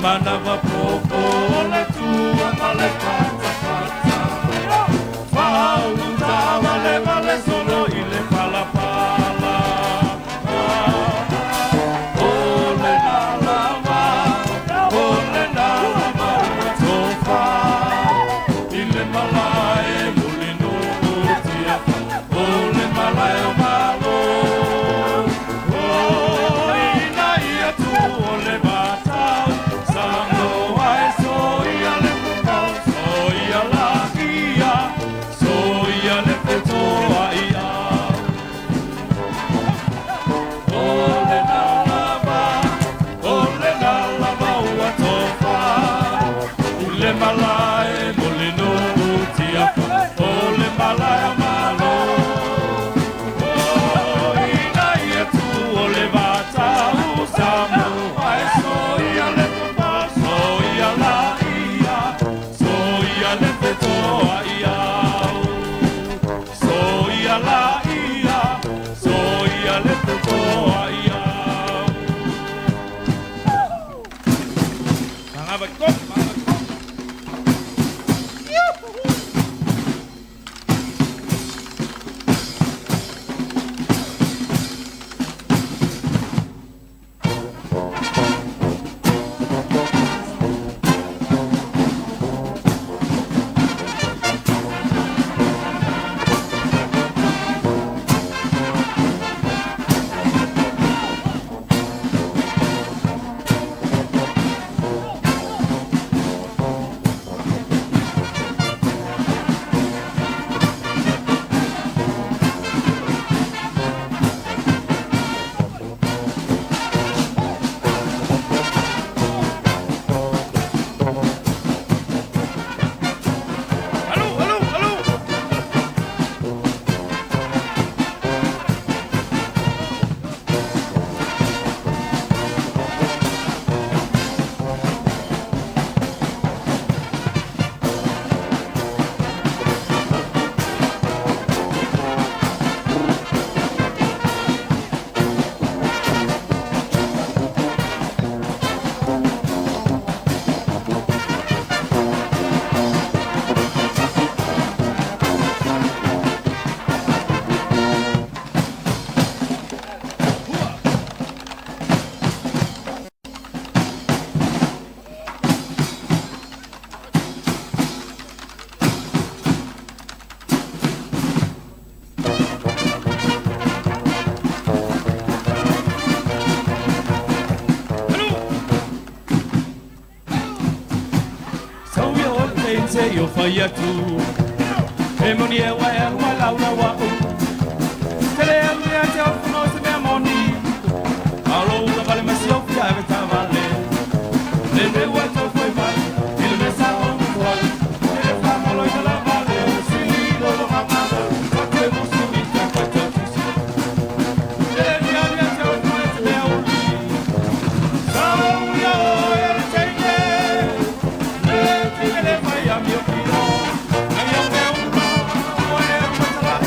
Manava popo le tua male pata pata Fauta vale vale solo ile pala pala Ole la lava Ole la lava Tofa Ile malae mulino utia Ole malae malo Oh ina ia tu ole batao Malaya molino tia ole malaya malo oh ina yetu ole bata usamu ai so ia le pa so ia la ia so ia le to ia so ia la ia so ia le to ia Mangaba kop Yo faya tu Emonie wa ya wala wa u Kele ya mia te o no se me moni Alo uga vale masio ya veta vale Le wa to foi vai il me sa on foi Ele fa molo de la vale si lo mamada Porque você me tá fazendo isso Ele mia te o no se me o Sao ya ele tem Le vai a mio filho Ai a meu Oi, eu vou falar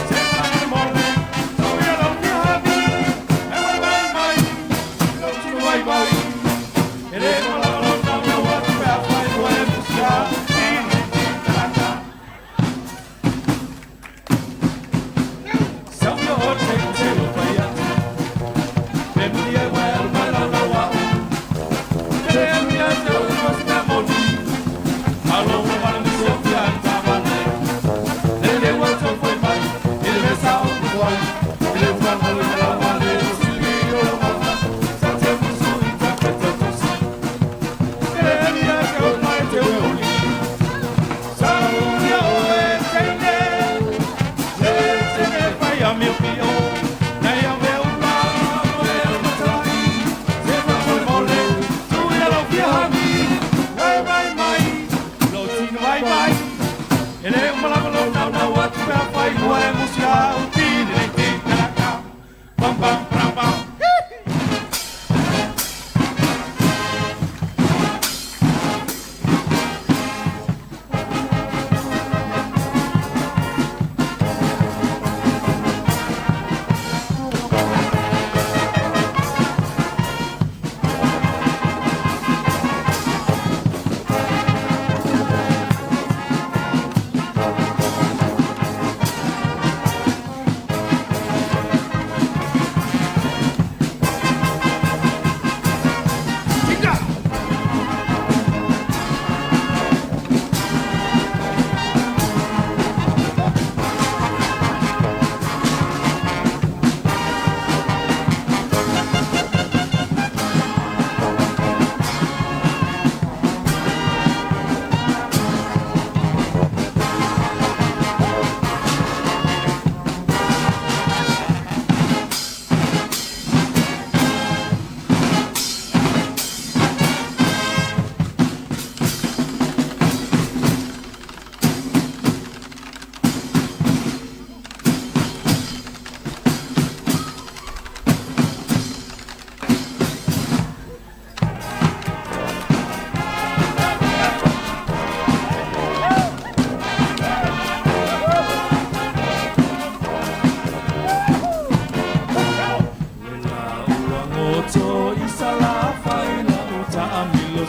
Se vai morrer Sou eu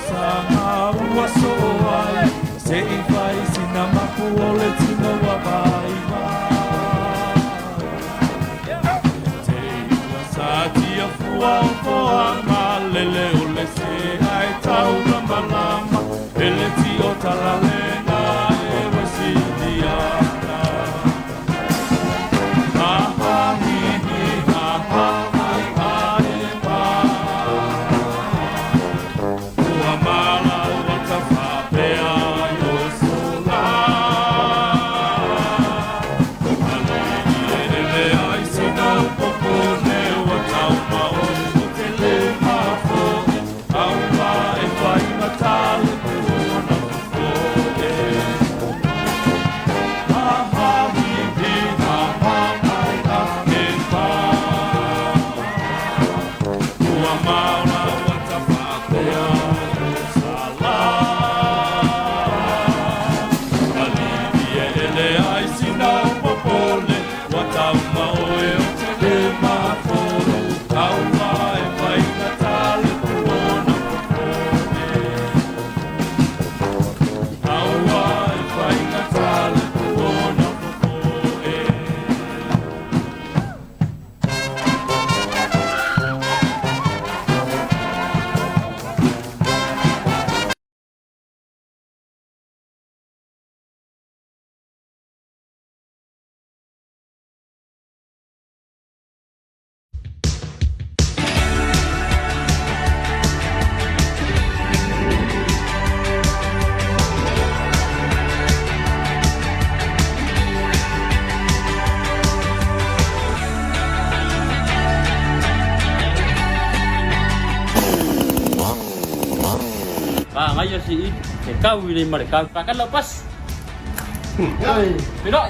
sa ua soai se I vai sina mapu o le tino wa vai te ua sa tia fua o foa ma lele o le se ai tau lama lama ele ti o talalena e wasidiana ha ha hi hi ha ha hai hai pa ua mala ua ta whapea yo sola alini e le ai sino popo ne ua tau ma o te le ma fo au ma e whai matale puona fo e ha ha hi hi ha ha hai hai pa ua mala ua ta whapea yo sala alini e le ai sino popo ne ua tau ma o e o te le ma fo au ma e whai matale puona fo e au ma e whai matale puona fo e ngai si ke kau ni mereka akan lepas. Tidak.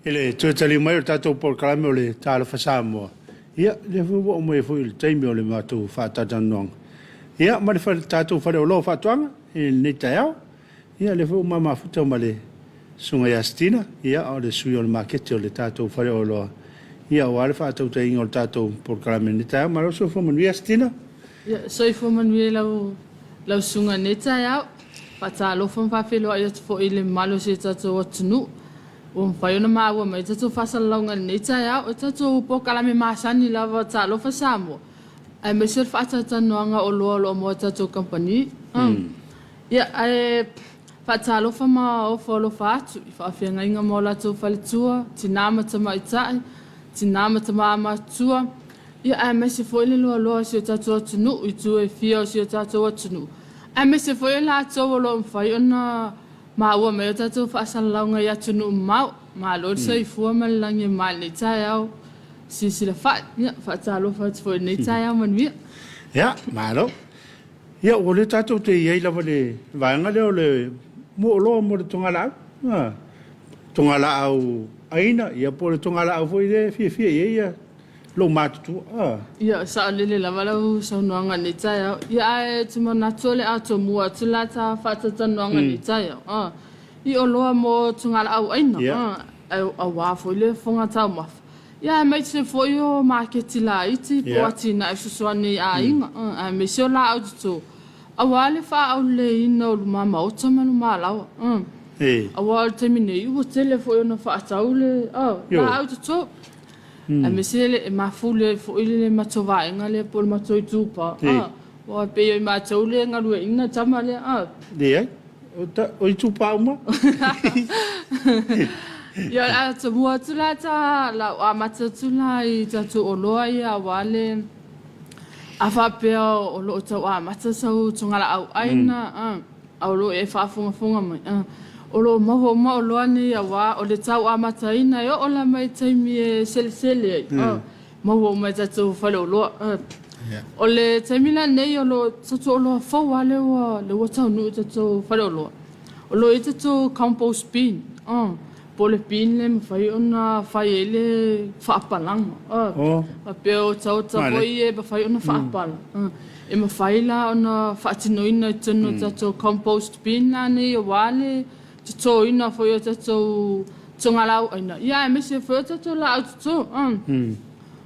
Ele tuatali mai o tātou porkalame o le Talofa Samoa. Ia, le fuwa o mai fui le taimi o le mātou whātatanoanga. Ia, ma le tātou whare o loa whātuanga, e nei tai au. Ia, le fuwa mama futa o ma le sunga iastina. Ia, o le sui o le makete o le tātou whare o loa. Ia, o ale whātou te inga o le tātou porkalame nei tai au. Ma roso fuwa manu iastina. Ia, soi fuwa manu e lau sunga nei tai au. Talofa mwhawhelo ai atu fo i le malo se tātou atunu. O whai ona maa ua mai tatou whasalaunga nei tai au, e tatou pokalame maasani lava Talofa Samoa. Ai mai ser whaatatanuanga o loa loa moa tatou company. Ia, ai whaatalofa ma o wholofa atu, I whaawhianga inga mo latou whaletua, tinama tama itai, tinama tama amatua. Ia, ai mai se foile loa loa si o tatou atunu, I tu e fia si o tatou atunu. Ai mai se foile latou o loa mwhai ona ma ua mai o tatou whaasalaunga I atunu mau, ma lor sa I fua malangi mai nei tai au, si la whaatalofa atu fo nei tai au manuia. Ia, malo. Ia, o le tātou te iei lava le vaenga leo le mo o loa mo le tongala au. Tongala au aina, ia po le tongala au fo I le fia ia lo matutu. Ia, sa lele lava lau saunoanga nei tai au. Ia, e tuma natole a to mua tulata whaatatanuanga nei tai au. I o loa mo tungala au aina. A wafo I le whonga tau mafa. Ia, mai te fo I o marketi la iti, po ati na e susuani a inga. A me seo la au tuto. A wale wha au le ina o lumama o tamanu maa lawa. A wale temine I ua tele fo I ona wha atau le. La au tuto. A me sele e mafule fo I le matova inga le po le matoi tupa. Wa pe I matau le ngaru e ina tama le. Dei, o I tupa uma. Ia a te mua tulata la a matatula I tatu o loa I a wale a whapea o loo tau a matasau tungala au aina au loo e whaafunga mai o loo maho ma o loa ni a wā o le tau a mataina e o la mai taimi e sele maho mai tatu whale o loa o le taimila nei o loo tatu o loa whau ale le watau nui tatu whale o loa o loo I tatu compost bin pole pin le fai ona fai ele whaapalanga. A peo tau tapoi e fai ona whaapala. E ma fai la ona whaatinoina i tunu tato compost bin la ne o wale tato ina fai o tato tongalau aina. Ia e mese fai o tato la au tato.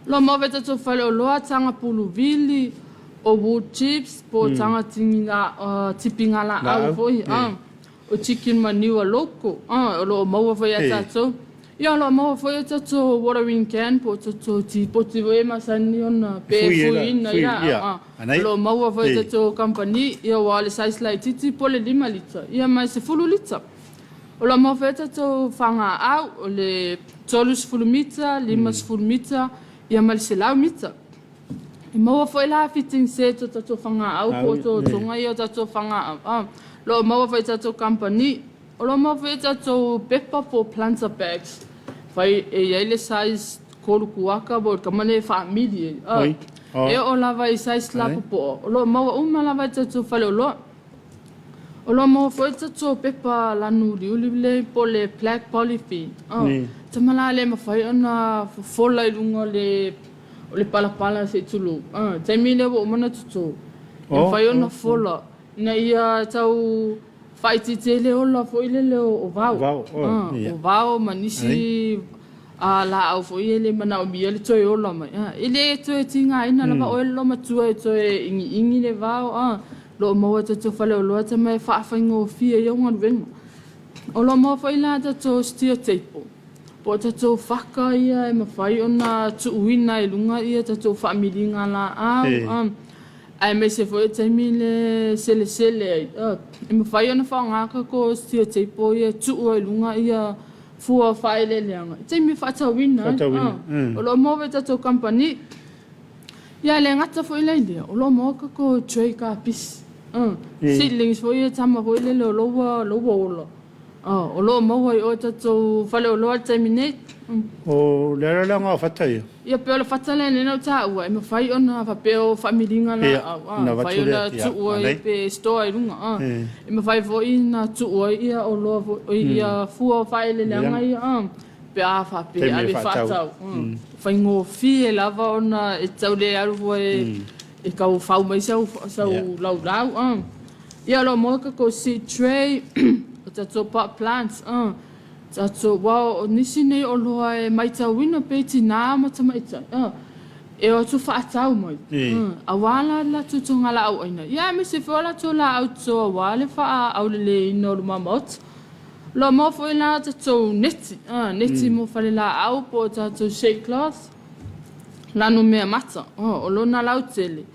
Lo move tato fai o loa tanga pulu vili o wood chips po tanga tinga tipinga la au foi. O chicken manure loko. O lo maua fai a tato. Ia lo maua fai a tato watering can po tato ti poti voe masani ona pe fuina ia. Lo maua fai a tato company ia wale size lai titi pole 5 litra. Ia mai se 10 litra. O lo maua fai a tato fanga au o le 12 mita, 5 mita, ia mai se lau mita. I maua fai la fitting se tato fanga au po to tonga ia tato fanga au. Lo maua fai tato company, o lo maua fai tato pepa po planter bags. Fai e ele size kolu kuaka bo kamane family. E o lava i size lapo po. O lo maua uma lava tato fai lo. O lo maua fai tato pepa lanu liule po le black polythene. Tamala le ma fai ona fola i lunga le pala se tulu. Taimi le wo mana tutu. E fai ona fola. Na ia tau faiti tele ola fo ile le o vau. O vau manisi la au fo ile mana o mia le toi ola mai. Ile toi tinga ina lava o lo matua e toi ingi le vau. Lo mo te to fale o lo te mai fa faingo fia ia ngon ven. O lo mo fa ila te to stereotype. Po te to faka ia e ma fai ona tu wina i lunga ia te to family ngala au. Ai me se foi taimi le sele e me fai ona whangaka ko stia te po ia tuu ai lunga ia fua whai le leanga. Taimi whatawina. O lo mowe tato company. Ia le ngata foi le india. O lo moka ko tray ka pis. Seedlings foi ia tama foi le lo loa ola. O lo mowe o tato whale o loa taimi ne. O le la nga fatai. Ia pe o fatale ne no ta ua e me fai ona fa pe o familinga la fai ona tu ua pe store runga e me fai vo ina tu ua ia o lo ia fu fai le langa ia pe a fa pe ale fatau fai ngo fi lava ona e tau le aru e ka o fau mai sau lau ia lo mo ka si tray o ta pot plants Tato wao nisi nei o loa e maita wina pe tina mata maita. E o tu whaatau mai. A wala la tu tonga la au aina. Ia me se whala tu la au to a wale wha au le ino luma maot. Lo mo fo ina tato neti. Neti mo whale la au po tato shake cloth. Lanu mea mata. O lona lau tele.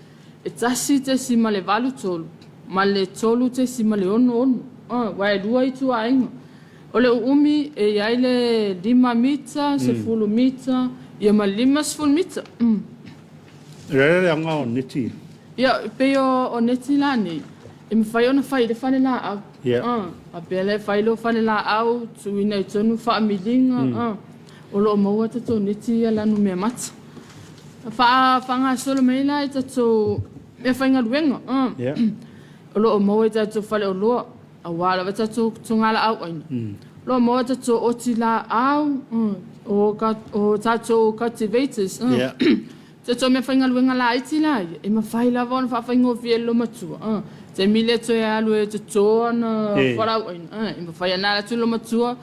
E tasi te si ma le valu tolu. Ma le tolu te si ma le ono. Wai rua i tu a inga. O le umi e iai le 5 mita, 10 mita, ia ma 5 mita. Rere anga o neti. Ia, pe o neti la nei. E me fai ona fai le fane la au. A pe le fai lo fane la au, tu ina i tonu wha amilinga. O lo maua tato neti ia lanu mea mata. Whanga solo mei la i tato mea whainga ruenga. O lo maua i tato fale o loa. A wala wa tato tungala au aina. Lo mo tato oti la au o tato cultivators. Tato me whainga luenga la iti la. E ma whai la vona wha whaingo fie lo matua. Te mile to e alu e tato ana wharau aina. E ma whai anala tu lo matua.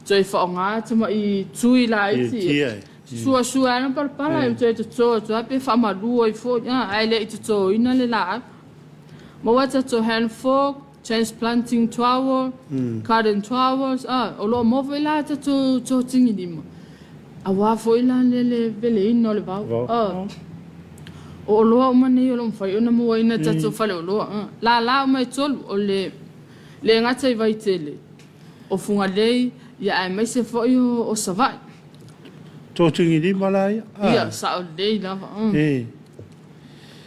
To e whaonga tama i tui la iti. Sua ana parpala e to e tato. To ape whamarua i fo. Ai le i tato ina le la. Ma wa tato hand fork. Transplanting trowel, garden trowels, o lo mo vela to tingi lima. A wa foi la le vele ino le vau. O lo o mani o lo fai ona mo ina tato fale o lo. La mai tolu o le ngata I vai tele. O funga lei ia ai mai se foi o savai. To tingi lima la ia. Ia sa o lei lava.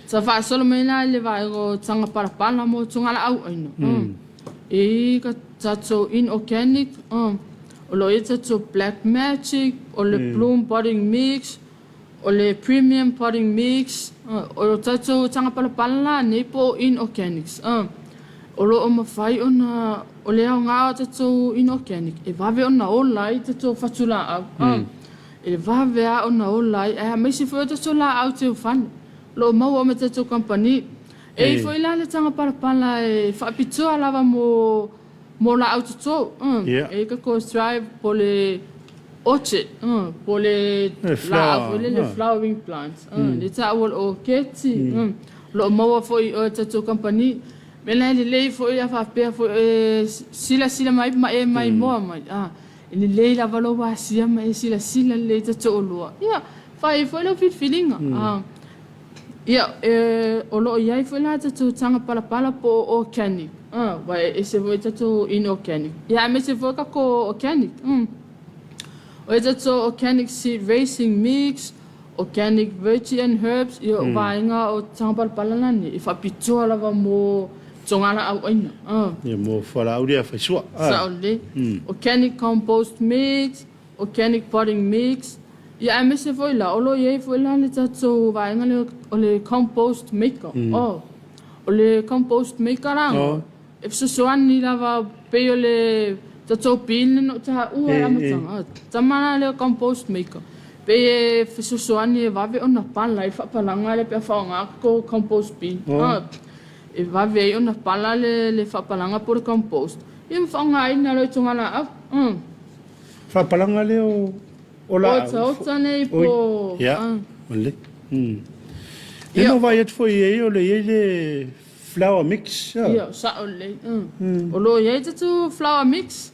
Sa fa solo mai la le vai o tanga parapana mo tunga la au aina. E ka tato inorganic, o lo e tato black magic, o le bloom potting mix, o le premium potting mix, o lo tato tanga parapana la ne po inorganics. O lo o mawhai o o le au ngā te tō inorganic, e wawe o na ola i te tō whatula au. E wawe a o na ola i, e ha meisi fo te tō la au te uwhane. Lo mau o me te tō company. E fo i la le tanga parapala e whaapitua lava mo la au te tō. E ka ko strive po le orchard, po le la au, le flowering plants. Le ta awal o keti. Lo mau fo i o te tō company. Me le lei fo i a whapea fo sila mai moa mai. Ele lei la valo wa sia mai sila le te tō lua. Ia, whai fo i lo fit feelinga. Ia, o lo iai fo i la te tō tanga palapala po organic. Wai e se fo i te tō inorganic. Ia, me se fo ka ko organic. O e te tō organic seed racing mix, organic veggie and herbs, ia o wainga o tanga palapala nani. I whapitoa lava mo tongana au aina. Ia mo whara aurea whaisua. Saole. Organic compost mix, organic potting mix. Ia me se foi la, olo iei foi la le tato vaenga le compost maker. O le compost maker ranga. E fsosoani lava peo le tato pine no ta ua ramatanga. Tamana le compost maker. Pe e fsosoani e vave ona pala e whapalanga le pia whaonga ko compost bin. E vave ona pala le whapalanga po le compost. Ia mwhaonga ina lo i tongana au. Whapalanga le o la au. Ota nei po. Ia, ole. Ino vai et foi e o le flour mix. Ia, sa ole. O lo ye tu flour mix.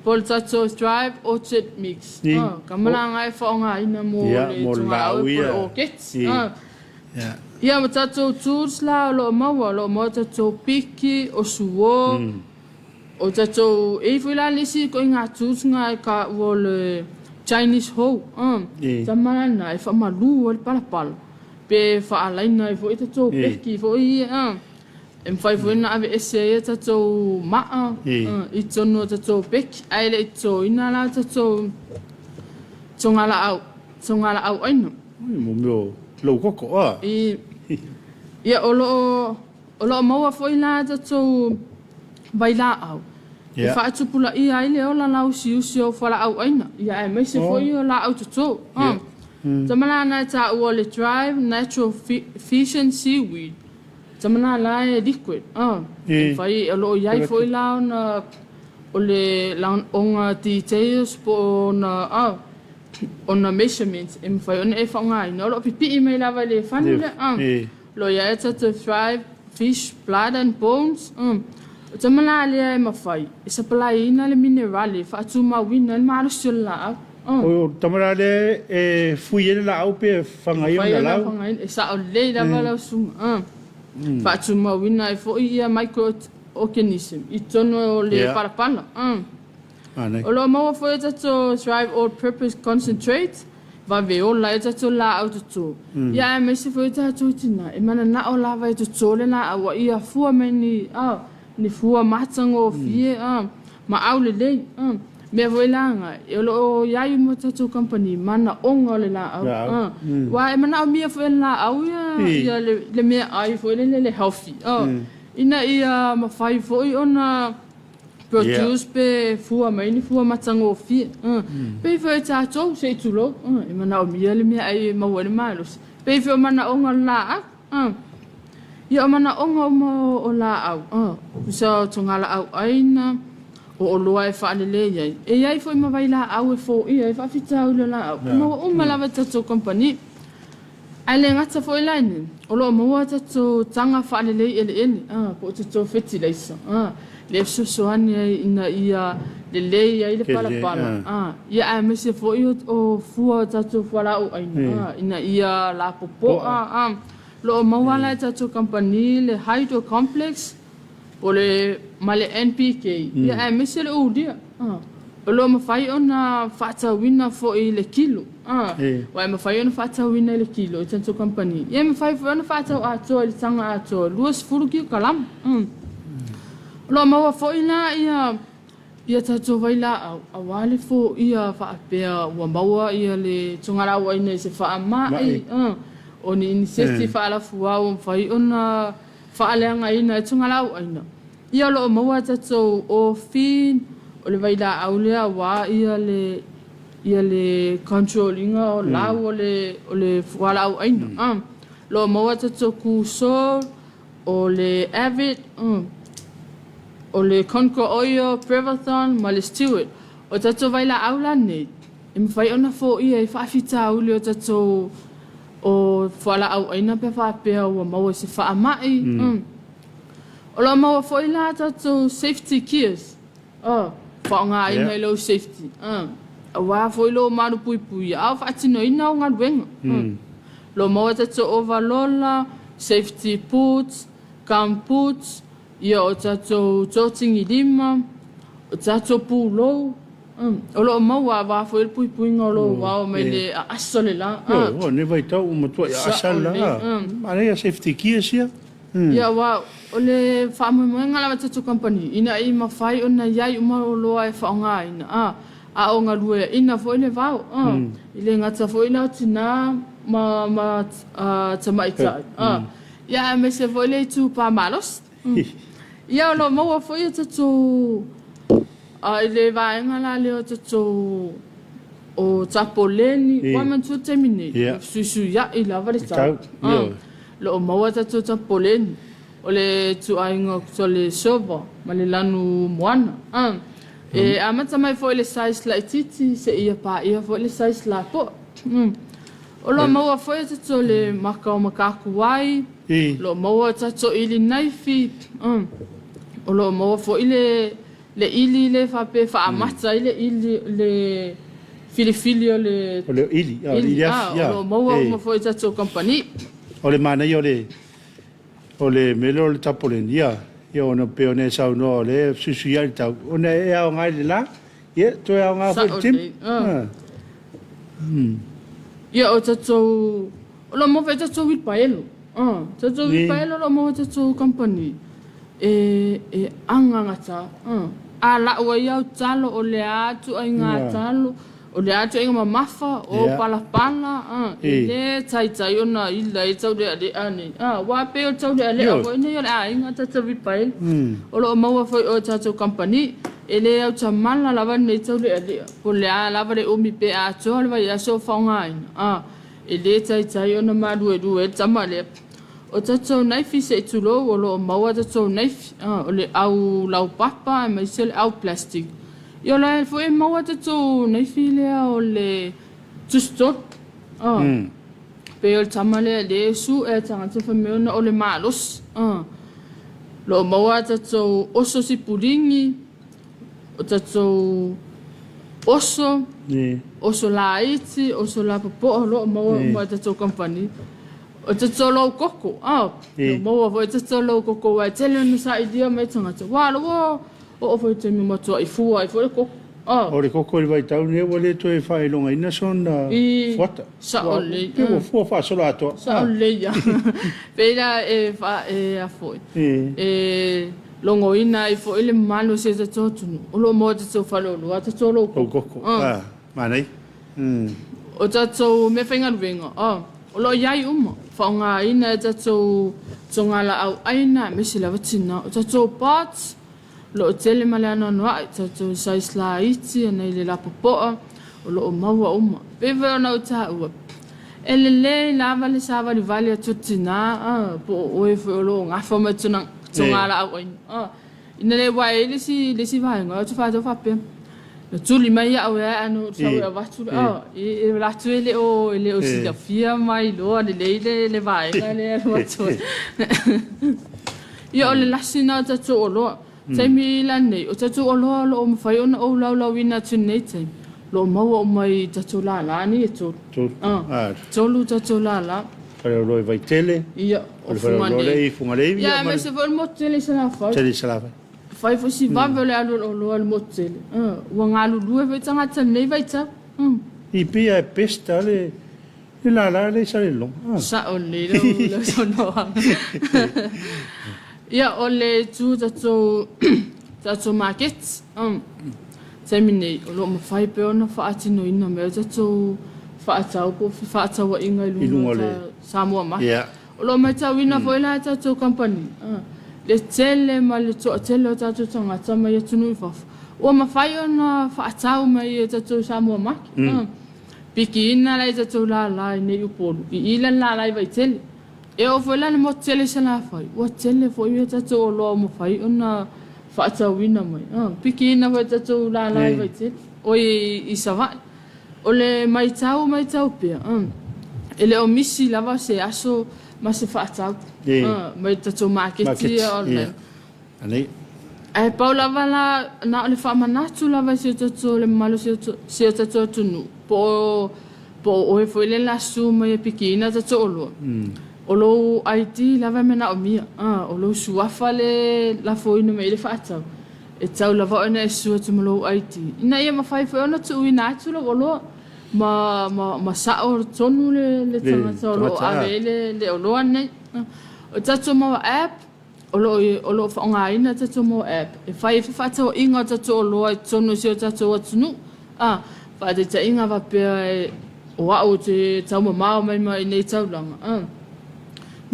Po tato drive orchard mix. Kamalanga e whaonga ina mo le tongau po o kits. Ia, ma tato tools la lo maua tato piki o suo. O tato e fui la lisi ko inga tools nga ka o le Chinese hoe. Tamana e whamalu o le palapala. Pe whaalaina e fo i tato piki fo i e mwhai fo ina ave ese e tato maa. I tono tato piki. Aile i to ina la tato tongala au aina. Mo meo lau koko Ia o lo maua fo ina tato baila au. E whaatupula i aile o la lau si o whala au aina. Ia e meise fo i o la au tato. Tamana na ta ua le drive natural fission seaweed. Tamana la e liquid. E whai o lo iai fo i la o le onga details po ona measurements. E mwhai ona e whaonga ina. O lo pipi i mei lava le whanile. Lo iai tato thrive fish blood and bones. Tamana lea e mawhai. E sapalai ina le minerale. Whaatuma wina le maaro sila au. O tamara le e fui ele la au pe whangai o na lau. E sa o le lava lau sunga. Whaatuma wina e fo ia microorganism. I tono le parapala. O lo maua fo e tato thrive all purpose concentrate. Va veola e tato la au tato. Ia e mese fo e tato tina. E mana na o lava e tato le na awa ia fua meni ni fua matango fie ma au le lei me voilanga e lo yai mo tato company mana onga le la au wa e mana mia fo la au ia le me ai fo le healthy ina ia ma fai fo ona produce pe fua mai ni fua matango fie pe fo tato se tulo e mana mia le me ai ma wale malos pe fo mana onga la ia mana onga o la au. Pusa tongala au aina. O loa e whaalele iai. E iai fo ima vai la au e fo ia e whawhita au le la au. Maua umalawa tato company. Aile ngata fo ilaini. O loa maua tato tanga whaalele ele. Po tato fertilizer. Le fsosoani ina ia le lei ai le palapala. Ia a mese fo i o fua tato whala au aina. Ina ia la popo. Lo mawala tato company le hydro complex o le male NPK. Ia e mese le udia. O lo mawhai ona whaatawina fo i le kilo. Wa e mawhai ona whaatawina le kilo i tato company. Ia mawhai fo ona whaataw ato i tanga ato. Luas furuki o kalam. Lo mawa fo i la ia tato vaila awale fo ia whaapea ua maua ia le tongarawa ina i se whaamai. O ni inisiesti whaala fuau mwhai ona whaaleanga ina e tungalau aina. Ia lo maua tatou o fin o le vaila au lea wā ia le controllinga o lau o le wala au aina. Lo maua tatou kusol o le Avid, o le Conco Oyo, Prevathon, ma le Stewart. O tatou vaila au la nei. E mwhai ona fo ia i whaafita au le o tatou o wala au aina pe whaapea ua maua se whaamai. O la maua fo ila tatou safety gears. Whaonga ina ilo safety. A wā fo ilo maru pui pui. Au whaatino ina o ngā ruenga. Lo maua tatou overlola, safety boots, gum boots, ia o tatou totingi lima, o tatou pūlou. O lo maua wā fo ilo pui pui ngā lo wā o mai le aso le la. Ne vai tau umatua i asal la. Marea safety gears ia. Ia wā o le whaamuenga lawa tatou company. Ina i mawhai o na iai umaro loa e whaonga ina. A o ngā rue ina fo ile vau. I le ngata fo ina o tina ma tamaitai. Ia me se fo ile tu pa malos. Ia o lo maua fo ia tatou i le vaenga la leo tatou o tapoleni. Wa man tu temine. Susu ia i lava le tau. Lo maua tatou tapoleni. O le tu ainga so le soba ma le lanu moana. E amata mai fo le size la titi se ia pa ia fo le size la po. O lo maua fo ia tatou le maka o makaku wai. Lo maua tatou ili naifi. O lo maua fo ile le ili le fa pe fa amata ile ili le filifili o le ili. O lo maua fo ia tatou company. O le mana i o le melo le tapoleni ia. Ia ona peone sau no le susu ia tau. Ona e au ngai le la. Ia to e au ngai fo tim. Ia o tatou o lo mo fe tatou wil paelo. Tatou wil paelo lo mo tatou company. E anga ngata. A la o ia talo o le atu ai ngā talo. O le atu inga mamafa o palapala. E le tai ona ila e tau lea lea ni. Wā pe o tau lea lea o ina ia lea inga tatou vipael. O lo maua foi o tatou company. E le au tamala lava nei tau lea lea. Po lea lava le umi pe a toa lewa ia so whaunga ina. E le tai ona marue rue tama lea. O tatou naifi se tulo o lo maua tatou naifi. O le au lau papa e mai se le au plastic. Yo la fo e maua tatou nei filea o le tustot. Pe o tamale le su e tangata whameona o le malos. Lo maua tatou oso si puringi. O tatou oso. Oso la iti, oso la popo. Lo maua tatou company. O tatou lau koko. Lo maua fo e tatou lau koko wai tele ona sa idia mai tangata. Walo wo. O foi te mi matua i fua i foi ko. O le koko i vai tau ne wale to e fai longa ina sona fuata. Sa o le. Ke o fua fa solo ato. Sa o le ya. Pera e fa e a foi. E longo ina i foi le malo se te totunu. O lo mo te so falo lo ata tolo ko. O koko. Manai. O tatou me whainga ruenga. O lo iai uma. Whaunga ina e tatou tongala au aina me se lava tina. O tatou pots. Lo tele male ana noa tatou sais la iti nei le lapopoa o lo maua uma peve ona uta ua ele lava le sava le vale tutina po o e fo lo ngafa ma tuna tongala au ina le wa ele si vai nga tu fa do fa pe le tuli mai au e anu sa wa vatu e la tu ele o si da fia mai lo le vai le vatu io le lasina tatou lo Taimi la nei, o tatou aloha lo o mawhai ona o lau ina tu nei taimi. Lo maua o mai tatou la la ni e tolu. Tolu tatou la la. Whare o loe vai tele. Ia, o funganei. Funganei. Ia, me se fo mo tele sa la whai. Tele sa la whai. Whai fo si vave o le alu o loa le mo tele. Ua ngā lulue vai tangata nei vai ta. I pia e pesta le... Le la le sa le long. Sa o le lo sonoa. Ia o le tu tatou market. Taimi nei, o lo mawhai pe ona whaatino ina mea tatou whaatau po whaatawa inga i lunga ta Samoa mahi. O lo mai tau ina fo ila tatou company. le tele ma le to tele o tatu tangata mai e tunu i fafu. Ua mawhai ona whaatau mai e tatu Samoa maki. Piki ina lai tatu la lai nei upolu. I ila la lai vai tele. E o fwela ni mo tele sa la whai. Ua tele fo i tatu o loa mawhai ona whaatau ina mai. Piki ina vai tatu la lai vai tele. O i savai. O le mai tau pia. Ele o misi lava se aso ma se whaatau. Mai tatu maketi online. Anei. E pau lava la na le whamanatu lava se tatu le malo se tatu tunu. Po o e foi le lasu mai e pikina tatu olo. O lo IT lava mena o mia. O lo suafa le la foina mai le whaatau. E tau lava ona e sua tu malo IT. Ina ia mawhai foi ona tu ui natu lo olo. Ma sao tonu le tangata o lo avele le olo anei. O tatu mawa app. O lo whaonga ina tatu mawa app. E whai e whatau inga tatu o loa e tonu si o tatu atunu. Wha te ta inga wapea e o au te tau mamao mai nei tau langa.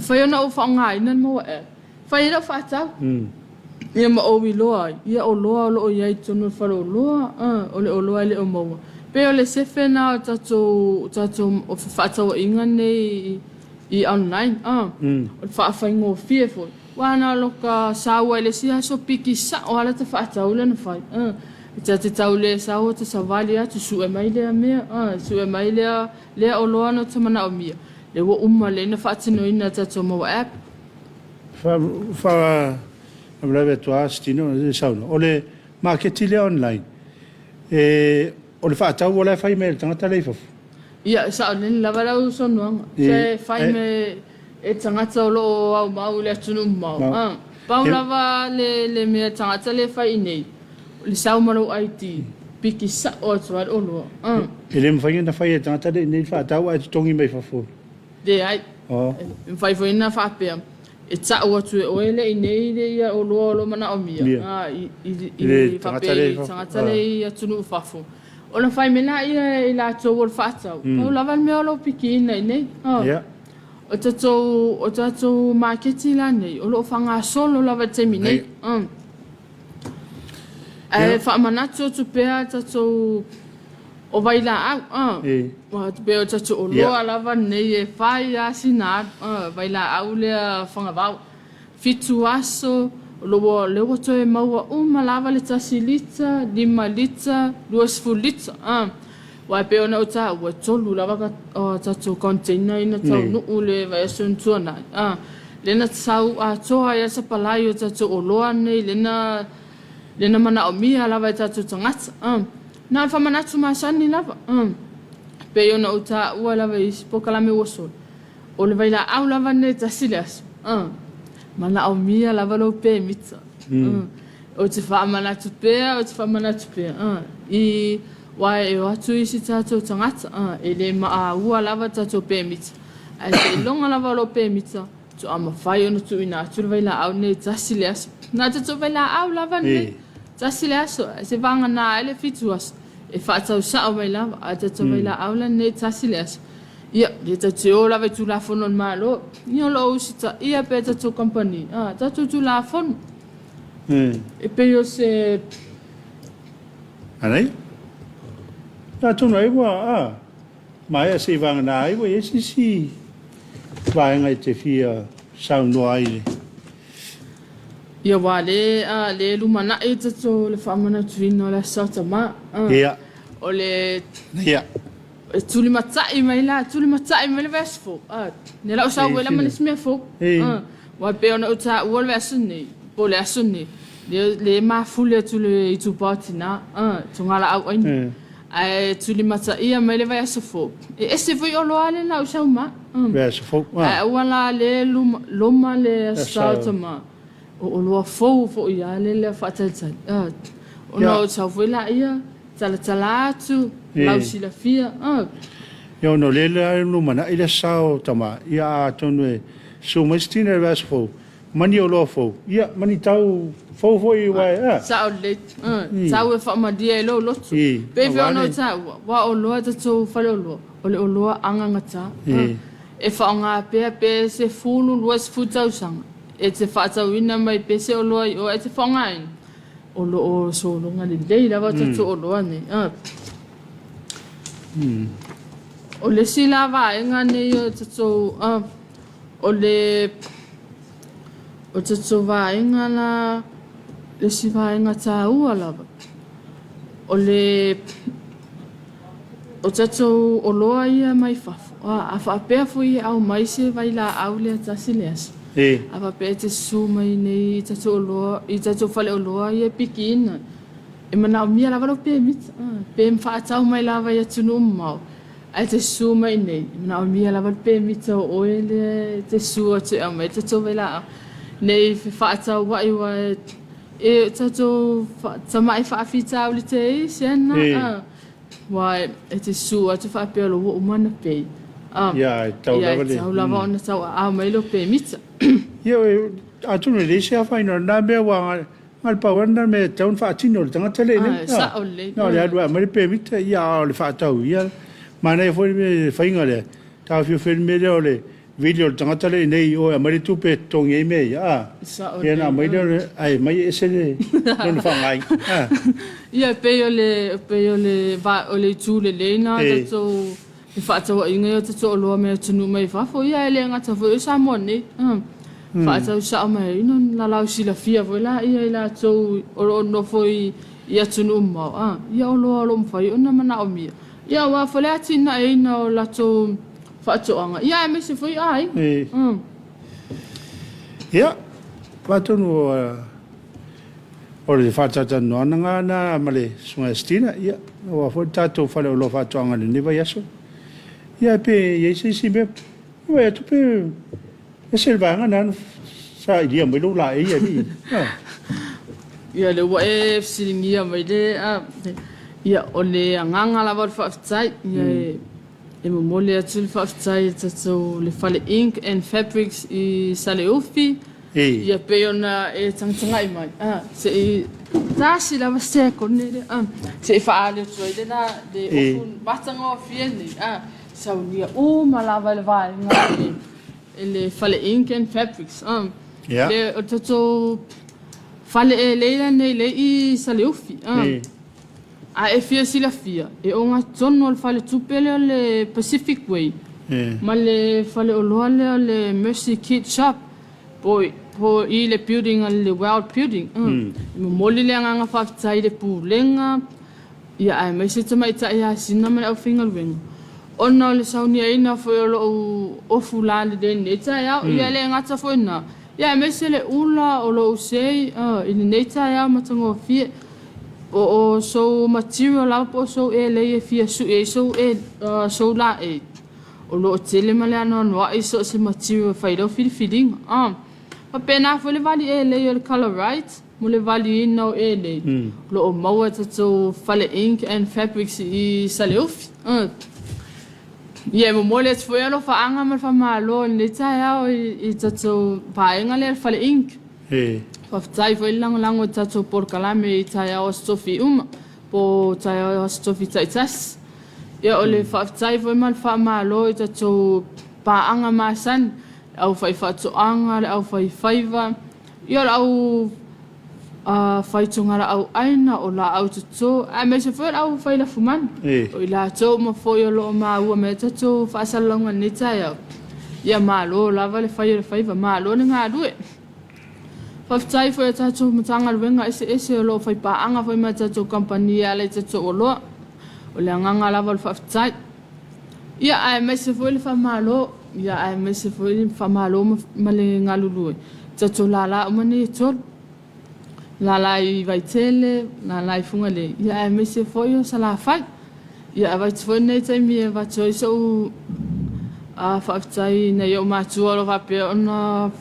Whai ona o whaonga ina mawa app. Whai ina whatau. Ia ma owi loa. Ia o loa o lo o iai tonu wharo loa. O le o loa le o maua. Pe o le sefe na o tatu o whatau inga nei i online. O le whaafai fie foi. Wana loka sawa le sia so piki sa o ala te whaatau le na whai. Te tau le sawa te savali atu su e mai lea mea. Su e mai lea o loa no te mana o mia. Le wa umma le na whaatino ina tatu mawa app. Wha amlawe toa stino le sauna. O le marketi le online. O le whaatau o le whai me le tangata le ifafu. Ia, sa o nini lava lau sonuanga. Se whai me e tangata o loo au mau le atunu mau. Pau lava le mea tangata le whai nei. Le sau malo IT. Piki sa o atuar o loa. E le mwhainga na whai e tangata le nei whaatau a te tongi mai whafu. De ai. Mwhai fo ina whaapea. E ta o atu e oele i nei le ia o loa o lo mana o mia. I whapea tangata le i atunu whafu. O na whai mena ia i la tau o whaatau. Pau lava mea o lo piki ina i nei. O tatou marketi la nei. O lo whanga solo lava te mi nei. E whaamanatu o tupea tatou o waila au. Wa tupea o tatou o loa lava nei e whai a sinad. Waila au lea whangawau. Fitu aso. Lo lewa to e maua lava le tasi lita, 5 lita, 2 lita. Wa pe ona o ta wa tolu lava ka tatu container ina tau nuu le vai asun tuana. Lena tsau a toa ia sa palai o tatu o loa nei lena mana o mia lava tatu tangata. Na fa manatu masani lava. Pe ona o ta ua lava i pokalame wasol. O le vai la au lava nei tasi le asu. Mana o mia lava lo pe mitsa. O te whaamanatu pea, I wai e watu i si tātou tangata. E le maa ua lava tātou pe mitsa. A te longa lava lo pe mitsa. Tu ama whai ono tu ina atu vai la au nei tasi le aso. Nā tātou vai la au lava nei tasi le aso. Se vanga nā ele fitu aso. E whaatau sao mai lava. A tātou vai la au la nei tasi le aso. Ia, le tatu o lawe tu la fono ma lo. Ia lo usita, ia pe tatu company. Tatu tu la fono. E pe yo se... Anei? Tatu na iwa, mai a se vanga na iwa, e si vaenga i te fia sau noa ile. Ia wa le lumana e tatu le whamana tuina o le sauta ma. Ia. O le... Ia. Tuli matai mai le vesfo. Ne la usa wela manis me fo. Wa pe ona uta wol vesni, po le asuni. Le ma fule tu le itu patina. Tungala au ai. Ai tuli matai mai le vesfo. E se foi o lo ale na usa ma. Vesfo. Wala le loma le sautama. O lo fo ia le fatalta. Ona uta wela ia. Tala atu, lausi la fia. Ia no lele no mana ile sao tama. Ia tonu e so mestina e vasfo. Mani o lo fo. Ia mani tau fo i wai. Sao le. Tau e whamadia e lo lotu. Pewe ono tau. Wa o loa tatu whale o loa. O le o loa angangata. E whaonga pea se fulu luas futau sanga. e te whaatauina mai pese o loa i o e te whangain. O lo o solonga ni lei lawa tatu o loa ne. O le sila vaenga ne o tatu o le o tatu vaenga la le si vaenga tā ua lawa. O le o tatu o loa ia mai fafu. A whaapea fui au mai se vai la au lea tasi leas. A whaapea te su mai nei i tatu o loa, i tatu whale o loa ia piki ina. E mana o mia lawa lo pe mita. Pe mwhaatau mai lawa ia tunu mau. Ai te su mai nei. E mana o mia lawa lo pe mita o oe le te su o te au mai tatu vai la au. Nei whaatau wai wa e tatu tamai whaafita au li te i sena. Wai e te su o te whaapea lo o mana pei. Ia, tau lava le. Ia, tau lava ona tau a mai lo pe mita. Ia, atunu le se a whaina na mea wa ngal pawana me taun whaatino le tangata le ne. Sa o le. No, le adua, mai pe mita, ia, o le whaatau, ia. Mana e fwoi me whainga le. Tau whio wheni me le o le video le tangata le nei o a mai tupe tongi e me, ia. Sa o le. Ia na mai le, ai, mai e se le, nonu whangai. Ia, pe o le, o le tū le leina, tato... I whaatau a inga o te tō loa mea tunu mai whafo. Ia ele ngata fo i Samoa nei. Whaatau sa o mai ino la lau sila fia fo la. Ia i la tō o no fo i a tunu mau. Ia o loa lo mwhai o na mana o mia. Ia wa fo lea tina e ina o la tō whaatau anga. Ia e mese fo i ai. Ia, whaatunu o le whaatata noana ngā na male sunga stina. Ia, wa fo tātou whale o lo whaatau anga ni vai aso. Ia pe ye se si me wa tu pe e se va ngana sa ia mai lo la e ia ni ia le wa e silingia mai le ia o le nganga la va faftai ia e mo mole atul faftai tatu le fale ink and fabrics I sale ufi ia pe ona e tangtangai mai se tasi la se konne se fa ale tsoide na de ofun batanga fieni saunia malava le vai ele fale ink and fabrics le o toto fale e leila nei le I sale ufi a e fia sila fia e onga tono le fale tupele o le Pacific Way ma le fale o loa le Mercy Kid Shop poi po I le building le Wild Building mo moli le anga whaftai le pulenga ia ai mai se tamai ta ia sina mai au fingal wing ona le saunia ina fo o fulane de neta ia ia le ngata fo na ia mai se le ula o lo sei in neta ia matango fie o so material la po so e le fie su e so so la e o lo tele male ana no ai so se material fai do feeding pa pena fo le vali e le your color right mo le vali no e le lo o maua tatu fale ink and fabrics I sale ufi ia mo mole foi alo fa anga mal fa malo le taia I tatu paenga le fale ink fa tai foi lango tatu por kalame I taia o stofi po taia o stofi taitas ia o le fa tai foi mal fa malo I tatu paanga masan au fai fatu anga au fai faiva ia au fai tungara au aina o la au tuto a me se foi au fai la fuman o la to mo foi o lo ma u me tuto fa salonga ni taia ia malo la vale fai faiva malo nga due fa tai foi tuto mutanga wenga ese lo fai pa anga foi ma tuto compania le tuto o lo o le nganga la vale fa tai ia a me se foi le fa malo ia ai me se foi fa malo ma le ngalulu tatu la o mani tol la I vai tele la I funga le ia ai me se foi o sala fai ia vai foi nei tai mi va choi so fa tai nei o ma tuolo va pe ona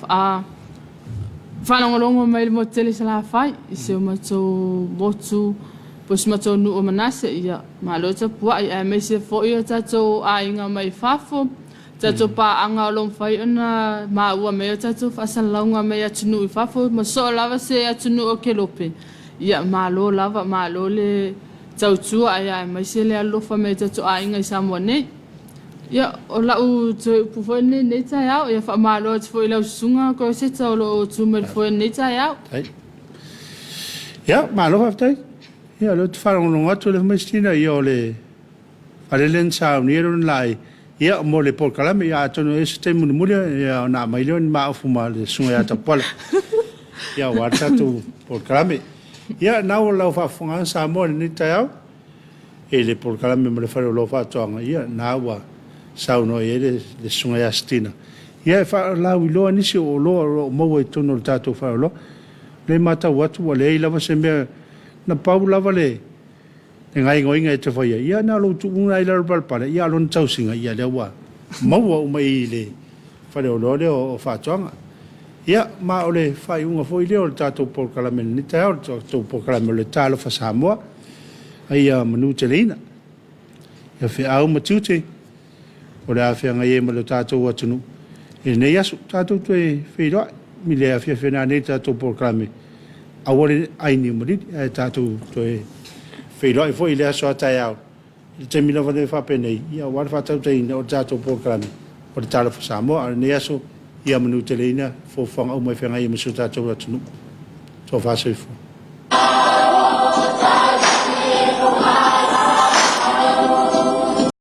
fa longo mai mo tele sala fai se o ma to botu pos ma to nu o manase ia ma lo ta pua ia me se foi o tatu a inga mai fafo tatu pa anga long fai ona ma ua me tatu fa salonga me atunu I fafo ma so lava se atunu o kelope ia ma lo lava ma lo le tau tua ia mai se le alofa me tatu a inga I Samoa nei Ia, o lau tō pufone nei tai au, ia whaamalo atu fo i lau sunga ko se tau lo tūmeri fo nei tai au. Ia, malo haftai. Ia, lo tu wharongononga atu le Missionary ia o le Alelen sa uniron lai ia mo le por kalame ia tono este mulia ia na mailion ma fuma le sunga ia tapala ia wata tu por kalame ia na o la fa funga sa mo ni tayau e le por kalame mo le fa lo fa tonga ia na wa sa no ia le sunga ia stina ia fa la wilo ni si o lo mo e tono tato fa lo le mata watu le ila va sembe na paula vale ngai ngoi ngai te foi ia na lo tu ngai la pal pala ia lon tau singa ia le wa mau o mai le fa le o fa tonga ia ma ole fa unga foi le o tato por kalamen ni ta o tato por kalamen le Talofa Samoa ia manu telina ia fe au matute o le afia ngai e le tato wa tunu e ne ia tato tu e fe ro mi le afia fe na ne tato por kalamen awore ai ni mo di tato tu e Fei foi le aso tai au. Il te mina vane fa penei. Ia war fa tau tei o tato por krami. O le Talofa Samoa ne aso ia manu teleina fo fanga o mai fenga ia musu tato atunu. So fa se fo.